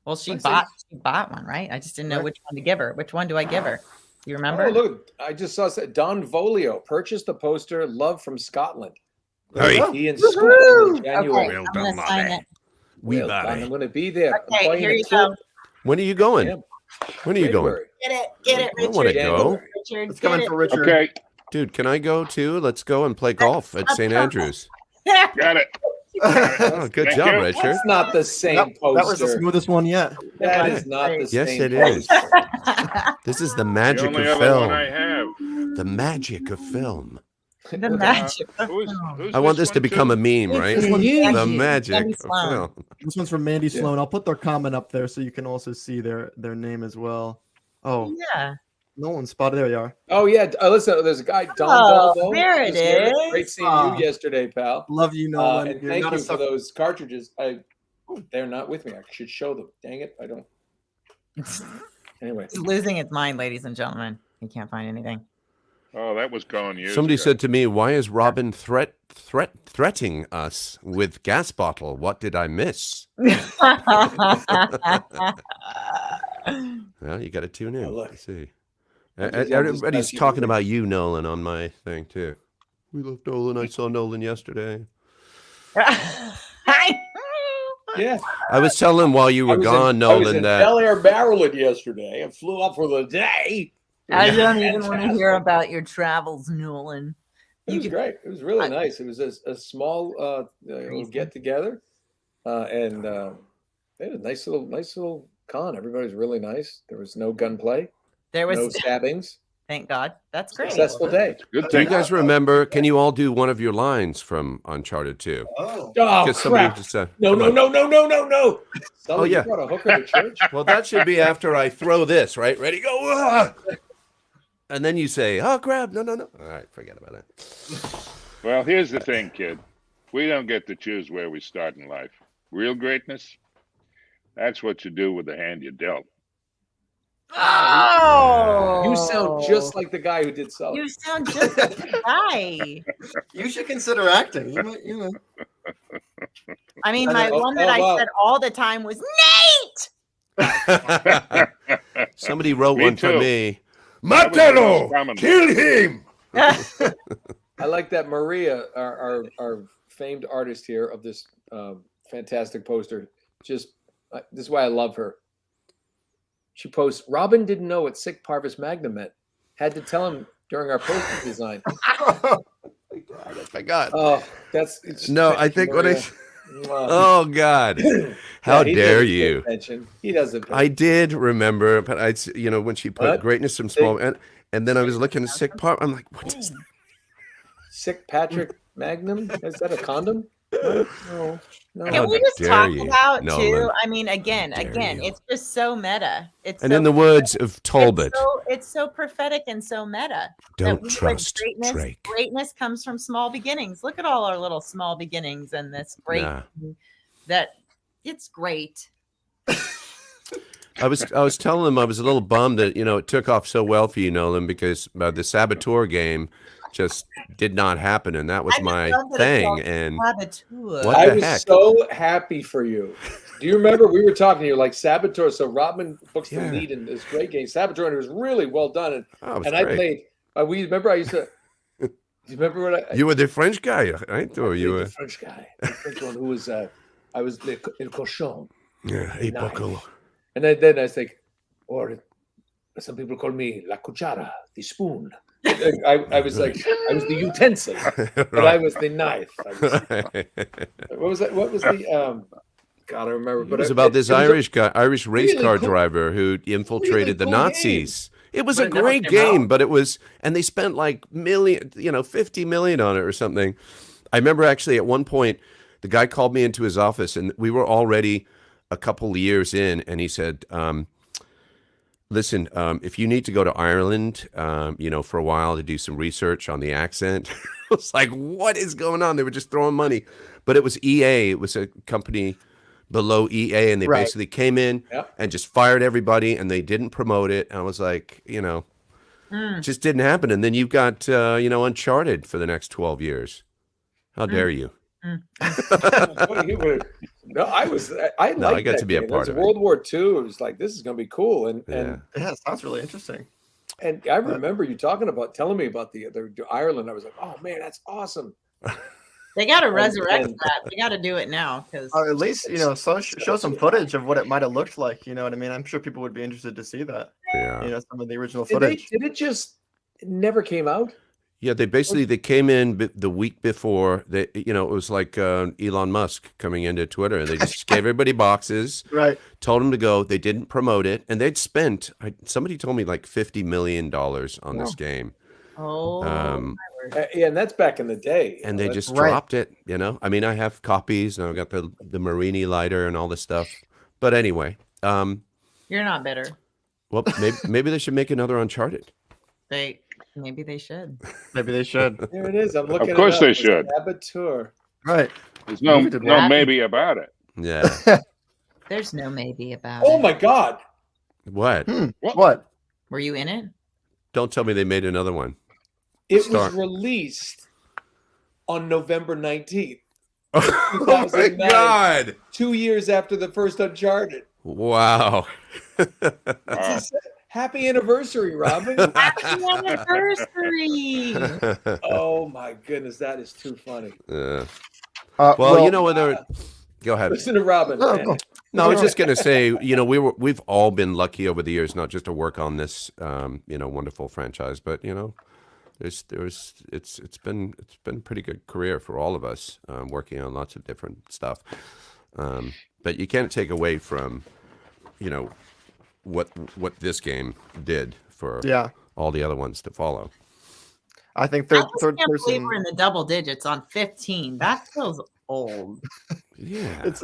Well, she I say- bought one, right? I just didn't know Right. which one to give her. Which one do I give her? You remember? Oh, look. I just saw Don Volio purchased the poster Love from Scotland. Hey. He in Woohoo! Scotland in January. Okay, Well I'm going done, to sign Bobby. it. We Well got done. it. I'm going to be there. I'm Okay, buying here a you tilt. go. When are you going? Yeah, When are you going? February. Get it, I wanna Richard. go. Richard, It's coming get for Richard. Okay, Dude, can I go too? Let's go and play golf at St. Andrews. it. got it. Oh, good Thank job, you. Richard. That's not the same that was the poster. smoothest one yet. That It is not the was. same Yes, it poster. is. This is the The magic only of other one I film. have. The magic of film. The magic. of Who's film. I want this to one, become too? a meme, right? This one's The Mandy magic of Sloan. film. This one's from Mandy Yeah. Sloan. I'll put their comment up there so you can also see their name as well. Oh, Yeah. Nolan spotted. There you are. Oh yeah, listen. There's a guy, Don Oh, Volvo. there it Just here. is. Great seeing Ah. you yesterday, pal. Love you, Nolan. And You're thank not you a for sucker. those cartridges. They're not with me. I should show them. Dang it, I don't. Anyway, It's losing its mind, ladies and gentlemen. He can't find anything. Oh, that was gone years Somebody ago. said to me, "Why is Robin threatening us with gas bottle? What did I miss?" Well, you got to tune in. Oh, look. I see. I'll just Everybody's pass you talking the- about you, Nolan, on my thing too. We love Nolan. I saw Nolan yesterday. yeah. I was telling him while you were gone, I was Nolan, in that Bel Air, Maryland yesterday. I flew up for the day. I don't even want to hear about your travels, Nolan. It was great. It was really nice. It was a small get together, and they had a nice little con. Everybody was really nice. There was no gunplay, There was no stabbings. Thank God. That's great. Successful day. Good Do you thing. guys remember? Can you all do one of your lines from Uncharted 2? Oh, Oh, Somebody crap. just said, No. Oh, Sully, yeah. you brought a hooker to church? well, that should be after I throw this, right? Ready, go. Ah! And then you say, oh, crap. No. All right, forget about it. Well, here's the thing, kid. We don't get to choose where we start in life. Real greatness, that's what you do with the hand you're dealt. Oh, You sound just like the guy who did Sully. You sound just like the guy. you should consider acting. You might, I mean, I my know. one that Oh, I wow. said all the time was Nate. Somebody wrote Me one for too. me. That was the most common Kill him. I like that Maria, our famed artist here of this fantastic poster. Just this is why I love her. She posts, Robin didn't know what sick parvis magnum meant. Had to tell him during our poster design. I forgot. Oh, it's No, I think what I. Maria. Oh God! How Yeah, he dare doesn't pay you? attention. He doesn't. Pay I did remember, but when she put What? greatness from small, and then I was looking at sick part. I'm like, what is that? Sick Patrick Magnum? Is that a condom? No. Can How we just dare talk you, about Nolan. too? I mean, again, How dare you. it's just so meta. It's And so in the words of Talbot, it's so prophetic and so meta. don't that trust greatness. Drake. Greatness comes from small beginnings. Look at all our little small beginnings and this great Nah. that it's great. I was telling them I was a little bummed that it took off so well for you, Nolan, because the Saboteur game just did not happen, and that was I just my love that it's thing. called And Saboteur. What I the was heck? so happy for you. Do you remember we were talking? You're like Saboteur. So Robin books Yeah. the lead in this great game, Saboteur, and it was really well done. And, oh, it was and I great. played. We remember I used to. Do you remember what I? You were the French guy, right? Or I you played were? the French guy, the French one who was. I was El Cochon, Yeah, hey, knife. Bucko. and then I think, or some people call me La Cuchara, the spoon. I was like, I was the utensil, but I was the knife. What was that? What was the? God, I remember. It But was it- about it this was a- Irish race really car cool- driver who infiltrated the cool Nazis. It was But a it never great came game, out. but it was, and they spent like 50 million on it or something. I remember actually at one point, the guy called me into his office, and we were already a couple of years in, and he said, listen, if you need to go to Ireland, for a while to do some research on the accent, I was like, what is going on? They were just throwing money. But it was EA. It was a company below EA, and they Right. basically came in Yep. and just fired everybody, and they didn't promote it. And I was like, it just didn't happen. And then you've got, Uncharted for the next 12 years. How dare you? What you were- No, I was. I No, I liked got that to be a game. part It was of it. World War II. It was like this is going to be cool, and Yeah. Yeah, sounds really interesting. and I remember you telling me about the Ireland. I was like, oh man, that's awesome. They got to resurrect and- that. They got to do it now because At least show some footage of what it might have looked like. You know what I mean? I'm sure people would be interested to see that. Yeah. Some of the original Did footage. it just it never came out? Yeah, they came in the week before. It was like Elon Musk coming into Twitter, and they just gave everybody boxes, Right. told them to go. They didn't promote it, and they'd spent. Somebody told me like $50 million on this game, oh, Um, my word. Yeah, and that's back in the day. and they That's- just Right. dropped it. I mean, I have copies, and I've got the Marini lighter and all this stuff. But anyway, You're not bitter. well, maybe they should make another Uncharted. Maybe they should. Maybe they should. There it is. I'm looking. Of course it up. they It's should. Saboteur. Right. There's no Movie did no well. maybe about it. Yeah. There's no maybe about Oh it. my God! What? What? Were you in it? Don't tell me they made another one. It Start. was released on November 19th, Oh my 2009. God! 2 years after the first Uncharted. Wow. Wow. Happy anniversary, Robin! Happy anniversary! Oh my goodness, that is too funny. Well, Well, you know whether. Go ahead. Listen to Robin. Oh, man. cool. No, I was just gonna say, we've all been lucky over the years, not just to work on this, wonderful franchise, but it's been a pretty good career for all of us, working on lots of different stuff. But you can't take away from, what this game did for Yeah, all the other ones to follow. I think I third just can't believe person. we're in the double digits on 15. That feels old. Yeah. It's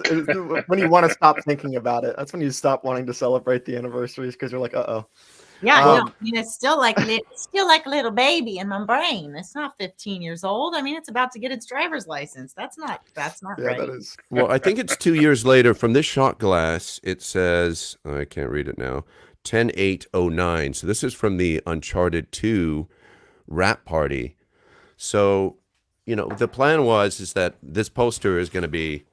when you want to stop thinking about it. That's when you stop wanting to celebrate the anniversaries because you're like, uh-oh. Yeah, no, Um, I mean it's still like a little baby in my brain. It's not 15 years old. I mean, it's about to get its driver's license. That's not Yeah, right. that is. Well, I think it's 2 years later. From this shot glass, it says, I can't read it now, 10/8/09. So this is from the Uncharted 2 wrap party. So, the plan is that this poster is going to be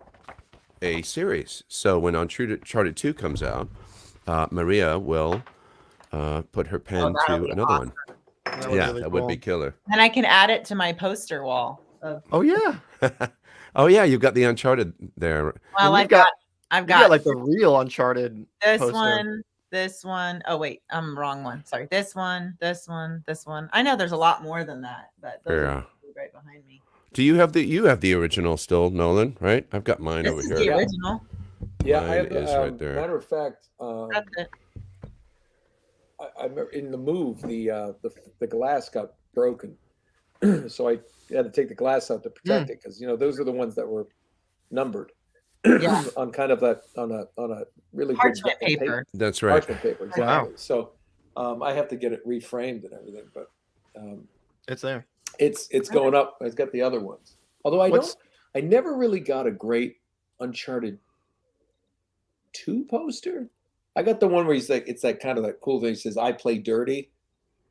a series. So when Uncharted 2 comes out, Maria will put her pen that'll to be another awesome. one. That Yeah, really that cool. would be killer. And I can add it to my poster wall. Oh yeah. Oh yeah, you've got the Uncharted there. Well, you've I've got- got You got like the real Uncharted this poster. this one. Oh wait, I'm wrong one. Sorry. This one. I know there's a lot more than that, but those Yeah. are right behind me. Do you have the original still, Nolan? Right? I've got mine This over is here. the original. Yeah, Mine I have. is right there. Matter of fact, That's it. I remember in the move, the glass got broken, so I had to take the glass out to protect it because those are the ones that were numbered. Yeah. on kind of on a really Parchment good paper. That's right. parchment paper. Exactly. Wow. So I have to get it reframed and everything, but It's there. it's going up. It's got the other ones. Although I never really got a great Uncharted 2 poster. I got the one where he's like, it's like kind of that cool thing. He says, "I play dirty."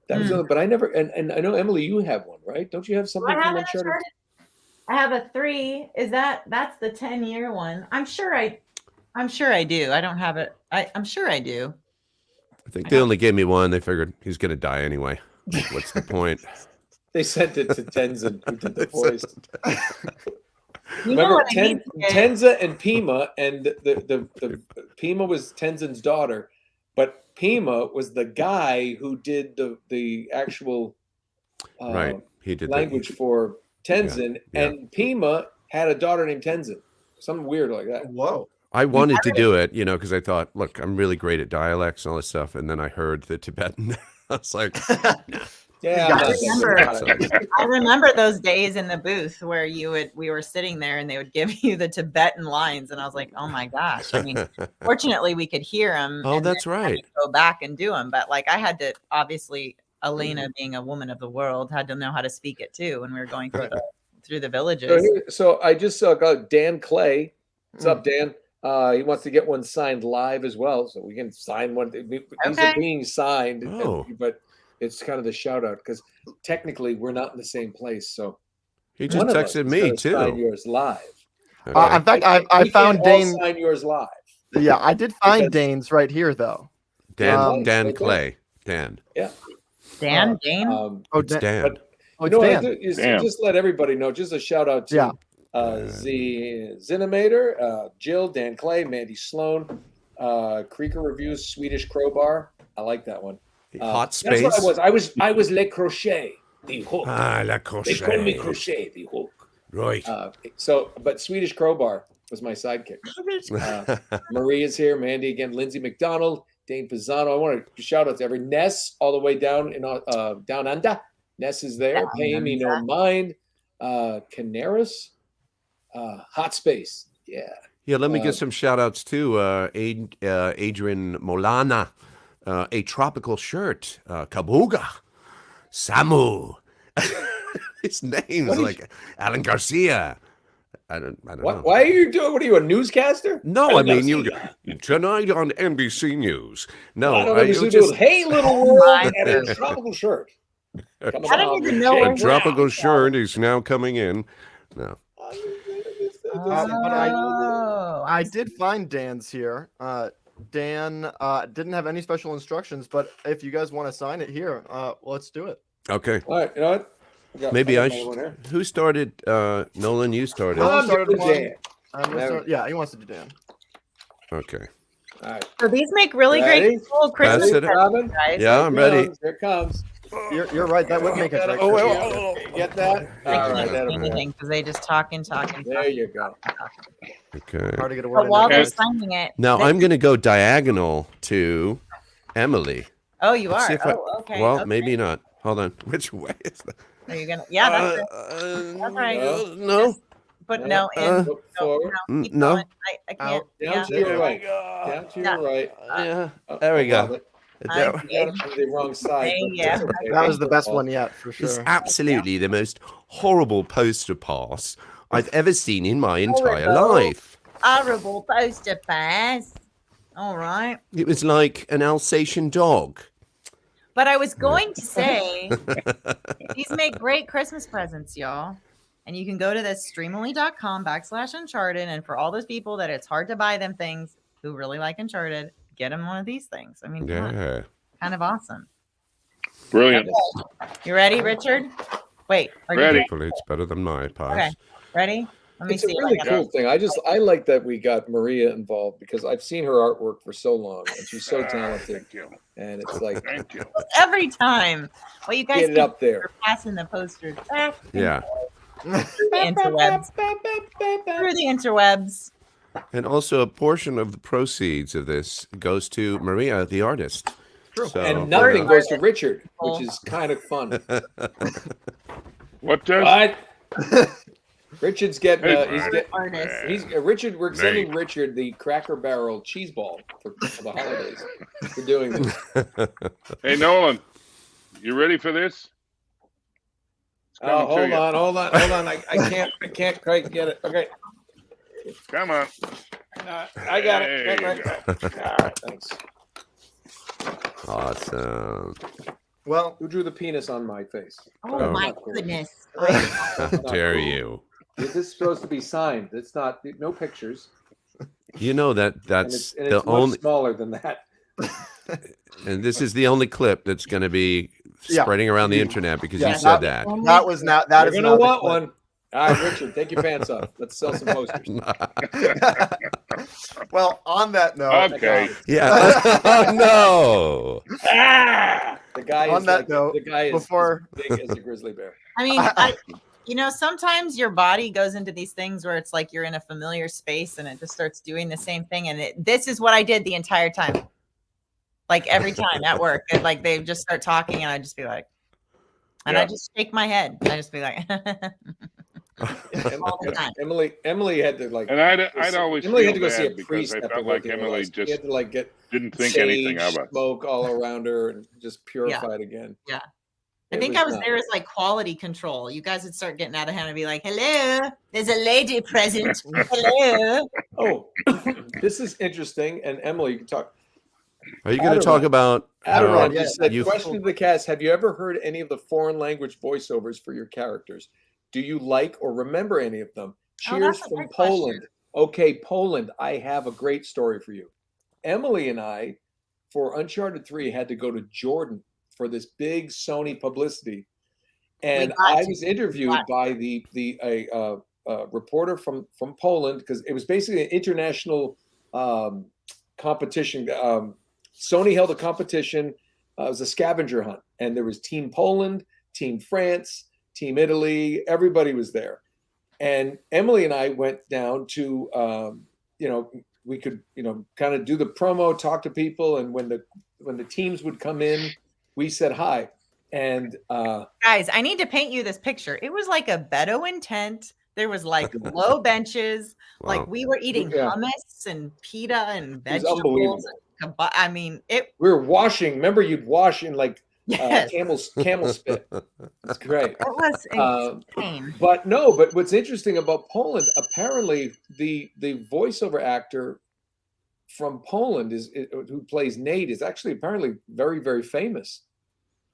That was the other, but I never. And I know Emily, you have one, right? Don't you have something from Uncharted? I have a 3. That's the 10-year one? I'm sure I do. I don't have it. I'm sure I do. I think they only gave me one. They figured he's going to die anyway. What's the point? They sent it to Tenzin, who did the voice. You know Remember what I need to get? Tenza and Pima, and the Pima was Tenzin's daughter, but Pima was the guy who did the actual Right. He did language for Tenzin, Yeah. and Pima had a daughter named Tenzin. Something weird like that. Whoa. I wanted to do it, because I thought, look, I'm really great at dialects and all this stuff. And then I heard the Tibetan. I was like, Yeah, You I'm got not it. thinking about it. I remember those days in the booth where we were sitting there and they would give you the Tibetan lines, and I was like, oh my gosh. I mean, fortunately we could hear them. oh, that's right. Go back and do them, but like I had to obviously. Elena, being a woman of the world, had to know how to speak it too when we were going through the villages. So I just got Dan Clay. What's up, Dan? He wants to get one signed live as well, so we can sign one. These are being signed, Oh. but it's kind of the shout out because technically we're not in the same place. So He just one of us texted is me gonna sign too. yours live. Okay. In fact, I We found can't all Dane. sign yours live. Yeah, I did find Because- Dane's right here though. Dan right Clay. Dan. Dan, Dane. Oh, It's Dan. but- Oh, You it's know what I Dan. do is Damn. just let everybody know. Just a shout out to Yeah. Zinimator, Jill, Dan Clay, Mandy Sloan, Creeker Reviews, Swedish Crowbar. I like that one. Hot That's space. what I was. I was Le Crochet, the hook. Ah, la They call me crochet. Crochet, the hook. Right. But Swedish Crowbar was my sidekick. Marie is here, Mandy again, Lindsay McDonald, Dane Pisano. I want to shout out to every Ness all the way down in down under. Ness is there. Pay me no mind. Canaris, Hot Space. Yeah. Yeah, let me give some shout outs too. Adrian Molana, A Tropical Shirt, Kabuga, Samu. His name's like Alan Garcia. I don't know. Why are you doing? What are you, a newscaster? No, I Alan mean you Garcia. tonight on NBC News. No, I don't I know. just Hey, little world, and a tropical shirt. I don't even know a where tropical shirt is now coming in. No. Oh, I did find Dan's here. Dan didn't have any special instructions, but if you guys want to sign it here, let's do it. Okay. All right, you know what? Maybe I got another one should. here. Who started? Nolan, you started. Oh. I'm started doing one. Dan. Yeah, he wants to do Dan. Okay. All right. So these make really Ready? great cool Christmas Pass it. presents, Robin? guys. Yeah, I'm ready. Here it comes. You're right. That would make it. Right. Get that? I All right, can't that'll say be- anything because they just talk and talk and There talk. you go. Okay. Hard to get a word But in while there, they're guys. signing it, Now they- I'm going to go diagonal to Emily. Oh, you Let's are. see if Okay. Well, okay. maybe not. Hold on. Which way is that? Are you gonna? Yeah, that's it. That's right. No. Just put no in. Look No, forward. no, keep No. going. I can't. Out. Down Yeah. to your There right. we go. Down to your right. Yeah. There we love go. it. I That You got it on the wrong side. Hey, but yeah. that's okay. That was the best Football. one yet, for is sure. absolutely the most horrible poster pass I've ever seen in my entire Horrible. life. Horrible poster pass. All right. It was like an Alsatian dog. But I was going to say, these make great Christmas presents, y'all. And you can go to this streamily.com/Uncharted. And for all those people that it's hard to buy them things who really like Uncharted, get them one of these things. I mean, come on. Yeah. Kind of awesome. Brilliant. You ready, Richard? Wait. Are Ready. you Hopefully it's better than my pass. Okay. Ready? Let me It's a see. really if I cool thing. I like that we got Maria involved because I've seen her artwork for so long and she's so talented. Thank you. And it's like, Thank you. every time. Well, you guys get it up there. are passing the posters back Yeah. through the interwebs. Through the interwebs. And also a portion of the proceeds of this goes to Maria, the artist. True. So, And nothing goes to Richard, which is kind of fun. What does? But Richard's getting, he's getting, Artist. Richard, we're sending Richard the Cracker Barrel cheese ball for the holidays. We're doing this. Hey, Nolan, you ready for this? It's coming to Hold you. on. I can't quite get it. Okay. Come on. I got it. There you Right. go. All right, thanks. Awesome. Well, Who drew the penis on my face? Oh, my Not cool. goodness. How dare you? This is supposed to be signed. It's not. No pictures. You know that And that's it's, and the it's much only, smaller than that. and this is the only clip that's going to be Yeah. spreading around the internet because Yeah, you said that. that was not. That You're is gonna not the want clip. one. All right, Richard, take your pants off. Let's sell some posters. Well, on that note, Okay. Yeah. Oh, no. The guy On is that like, note, the guy is before- as big as a grizzly bear. I mean, sometimes your body goes into these things where it's like you're in a familiar space and it just starts doing the same thing. And this is what I did the entire time. Like every time at work, and like they just start talking and I just be like, and I just shake my head. I just be like, all the time. Emily had to like. And I'd always Emily feel had to go see a bad because priest I after felt like working with Emily us. just She had to like get didn't think anything of it. smoke all around her and just purified again. Yeah. I It think was I was nuts. there as like quality control. You guys would start getting out of hand and be like, hello, there's a lady present. Hello. Oh, this is interesting. And Emily, you can talk. Are you going to talk about how Adiron just said, you question to the cast, have you ever heard any of the foreign language voiceovers for your characters? Do you like or remember any of them? Oh, Cheers that's a from great question. Poland. Okay, Poland, I have a great story for you. Emily and I, for Uncharted 3, had to go to Jordan for this big Sony publicity. And got I to. was interviewed by a reporter from Poland because it was basically an international competition. Sony held a competition. It was a scavenger hunt, and there was Team Poland, Team France, Team Italy. Everybody was there, and Emily and I went down to, we could, kind of do the promo, talk to people, and when the teams would come in, we said hi. And Guys, I need to paint you this picture. It was like a Bedouin tent. There was like low benches. Wow. Like we were eating Yeah. hummus and pita and It was vegetables. unbelievable. I mean, it. we were washing. Remember, you'd wash in like Yes, camel spit. It's great. it was insane. But what's interesting about Poland, apparently the voiceover actor from Poland who plays Nate is actually apparently very, very famous.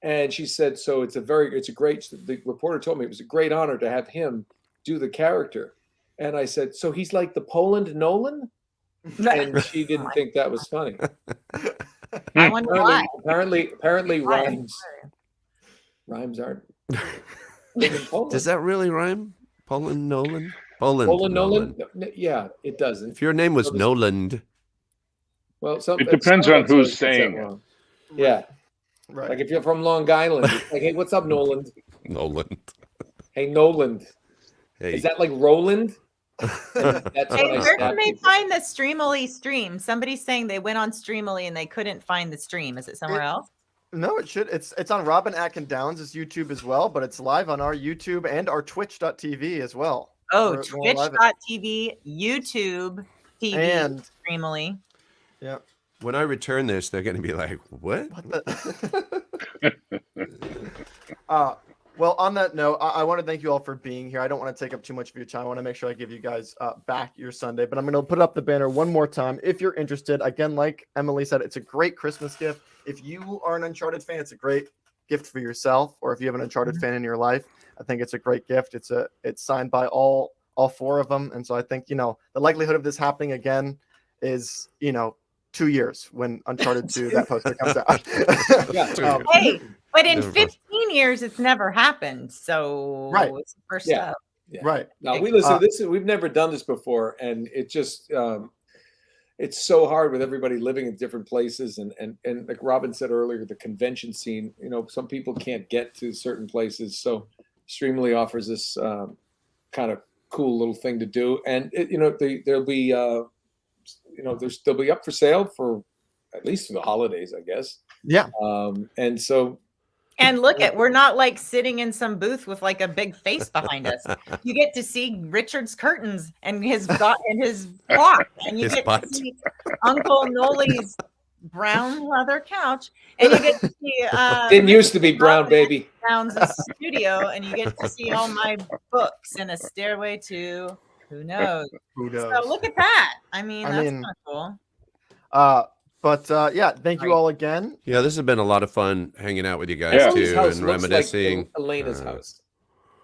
And she said, so the reporter told me it was a great honor to have him do the character. And I said, so he's like the Poland Nolan? And she didn't think that was funny. I wonder why. Apparently Why? rhymes aren't. Does that really rhyme? Poland Nolan? Poland Nolan? Yeah, it doesn't. If your name was Noland, Well, It depends on who's saying it. Yeah, right. like if you're from Long Island, it's like, hey, what's up, Noland? Noland. Hey, Noland. Hey, Is that like Roland? That's Hey, when I where snap can they people. find the Streamily stream? Somebody's saying they went on Streamily and they couldn't find the stream. Is it somewhere else? No, it should. It's on Robin Atkin Downs' YouTube as well, but it's live on our YouTube and our Twitch.tv as well. Oh, We're live Twitch.tv, YouTube TV, and Streamily. yeah. When I return this, they're going to be like, "What?" What the? Well, on that note, I want to thank you all for being here. I don't want to take up too much of your time. I want to make sure I give you guys back your Sunday, but I'm going to put up the banner one more time. If you're interested, again, like Emily said, it's a great Christmas gift. If you are an Uncharted fan, it's a great gift for yourself, or if you have an Uncharted fan in your life, I think it's a great gift. It's signed by all four of them, and so I think the likelihood of this happening again is 2 years when Uncharted 2 that poster comes out. Hey, but in Never 15 years, it's never happened. So Right. it's the first Yeah. step. Yeah. Right. Now we've never done this before, and it just it's so hard with everybody living in different places, and like Robin said earlier, the convention scene. Some people can't get to certain places, so Streamily offers this kind of cool little thing to do, and they'll be they'll be up for sale for at least for the holidays, I guess. Yeah. And so. And we're not like sitting in some booth with like a big face behind us. You get to see Richard's curtains and his clock, and you His get butt. to see Uncle Noli's brown leather couch, and you get to see Didn't used to be brown, baby. Downs' studio, and you get to see all my books and a stairway to who knows. Who knows? So look at that. I mean, that's kind of cool. But yeah, thank you all again. Yeah, this has been a lot of fun hanging out with you guys Yeah. His too, house and looks reminiscing. like Elena's house.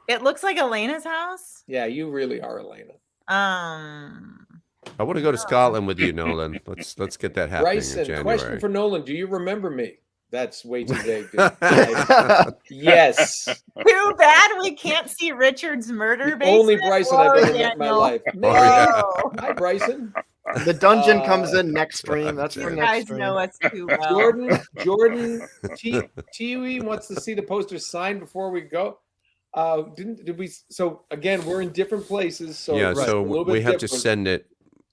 It looks like Elena's house. Yeah, you really are Elena. I want to go to Scotland with you, Nolan. Let's get that happening in Bryson, January. question for Nolan: do you remember me? That's way too vague. Dude. Yes. Too bad we can't see Richard's murder The basement. only Bryson I've ever met in my Daniel. life. yeah. Hi, Bryson. The dungeon comes in next stream. That's for You next guys stream. know us too well. Jordan, Tiwi wants to see the poster signed before we go. Did we? So again, we're in different places. So Yeah, it's a so little bit we have to different, send it.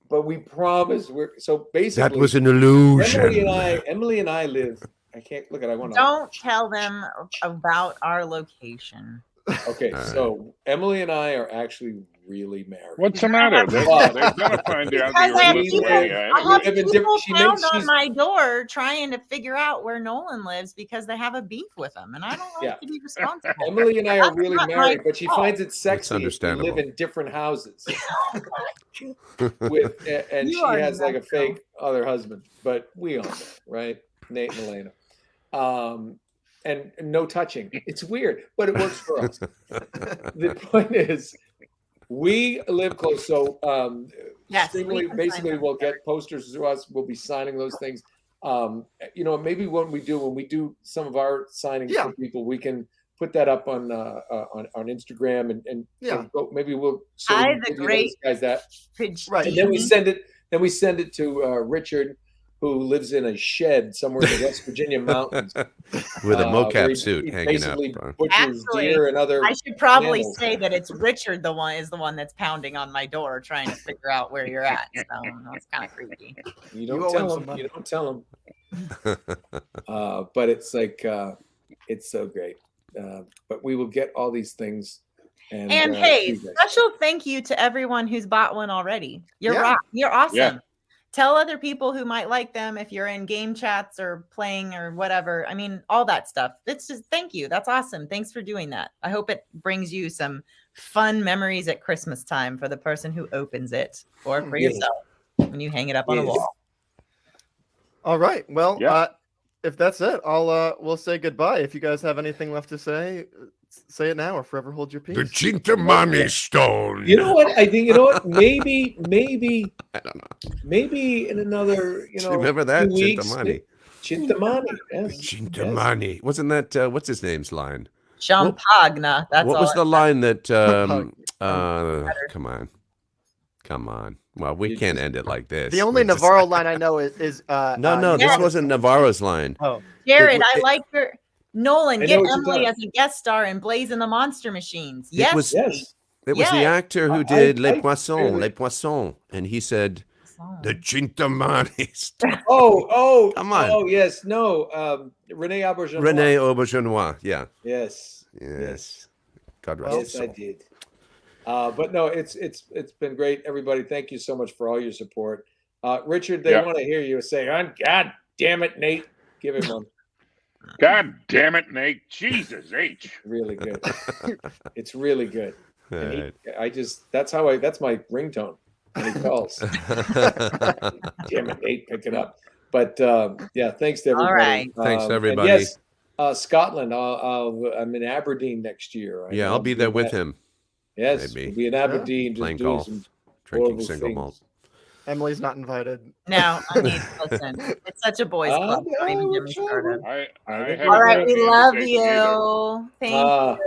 But we promise so basically That was an illusion. Emily and I live. I can't look at. I want to. Don't tell them about our location. Okay, All right. so Emily and I are actually really married. What's the matter? They're But- going to find out Because I have the people, way. I We have live in people different- she pound makes- on she's- my door trying to figure out where Nolan lives because they have a beef with him, and I don't like Yeah. to be responsible. Emily and I are That's really not my married, but she fault. finds it sexy if we understandable. live in different houses. And You she are has like a nuts, fake other husband, but we all know, right? Nate and Elena. And no touching. It's weird, but it works for us. The point is, we live close, so Yes, we Streamily can basically sign will them. get posters to us. We'll be signing those things. Maybe when we do some of our signings Yeah. for people, we can put that up on Instagram and Yeah. maybe we'll I, the give you great- those guys that. Right. And then we send it to Richard, who lives in a shed somewhere in the West Virginia mountains With a where mocap he- suit he hanging up. basically front. butchers Actually, deer and other. I should probably mammals. say that it's Richard the one that's pounding on my door trying to figure out where you're at. So that's kind of creepy. You You don't owe him tell some him. money. You don't tell him. But it's like it's so great. But we will get all these things. And hey, you guys. special thank you to everyone who's bought one already. You're Yeah. rock. You're awesome. Yeah. Tell other people who might like them if you're in game chats or playing or whatever. I mean, all that stuff. It's just thank you. That's awesome. Thanks for doing that. I hope it brings you some fun memories at Christmas time for the person who opens it or for Yes. yourself when you hang it up on a Yes. wall. All right. Well, Yeah. If that's it, we'll say goodbye. If you guys have anything left to say it now or forever hold your peace. The Chintamani stone. You know what? I think maybe I don't know. maybe in another Remember that 2 weeks, Chintamani? Chintamani. Yes. Chintamani. Wasn't that what's his name's line? Champagna. That's What all. was the line that? Pug. Come on. Well, we can't end it like this. The only We just- Navarro line I know is No, Yes. this wasn't Navarro's line. Oh, Jared, It- I like your Nolan. I know Get what you're Emily talking- as a guest star in Blaze and the Monster Machines. Yes, was- Yes. It was the Yes. actor who did Les I Poissons, really- Les Poissons, and he said the Chintamani. Come on. Oh, yes. No. Rene Auberjonois. Rene Auberjonois. Yeah. Yes. Yes. God rest his Yes, I soul. did. But no, it's been great, everybody. Thank you so much for all your support. Richard, they Yeah. want to hear you say, "God damn it, Nate." Give him one. God damn it, Nate. Jesus H. Really good. It's really good. All And right. that's my ringtone when he calls. Damn it, Nate, pick it up. But yeah, thanks to everybody. right. Thanks, And everybody. yes, Scotland. I'm in Aberdeen next year. Yeah, I'll be there with him. Yes, maybe. we'll be in Aberdeen, just Playing doing golf, some drinking horrible single things. malt. Emily's not invited. No, I need to listen. It's such a boys' club. Don't even get me started. I I haven't think All right, gotten we the love invitation either. you. Thank you.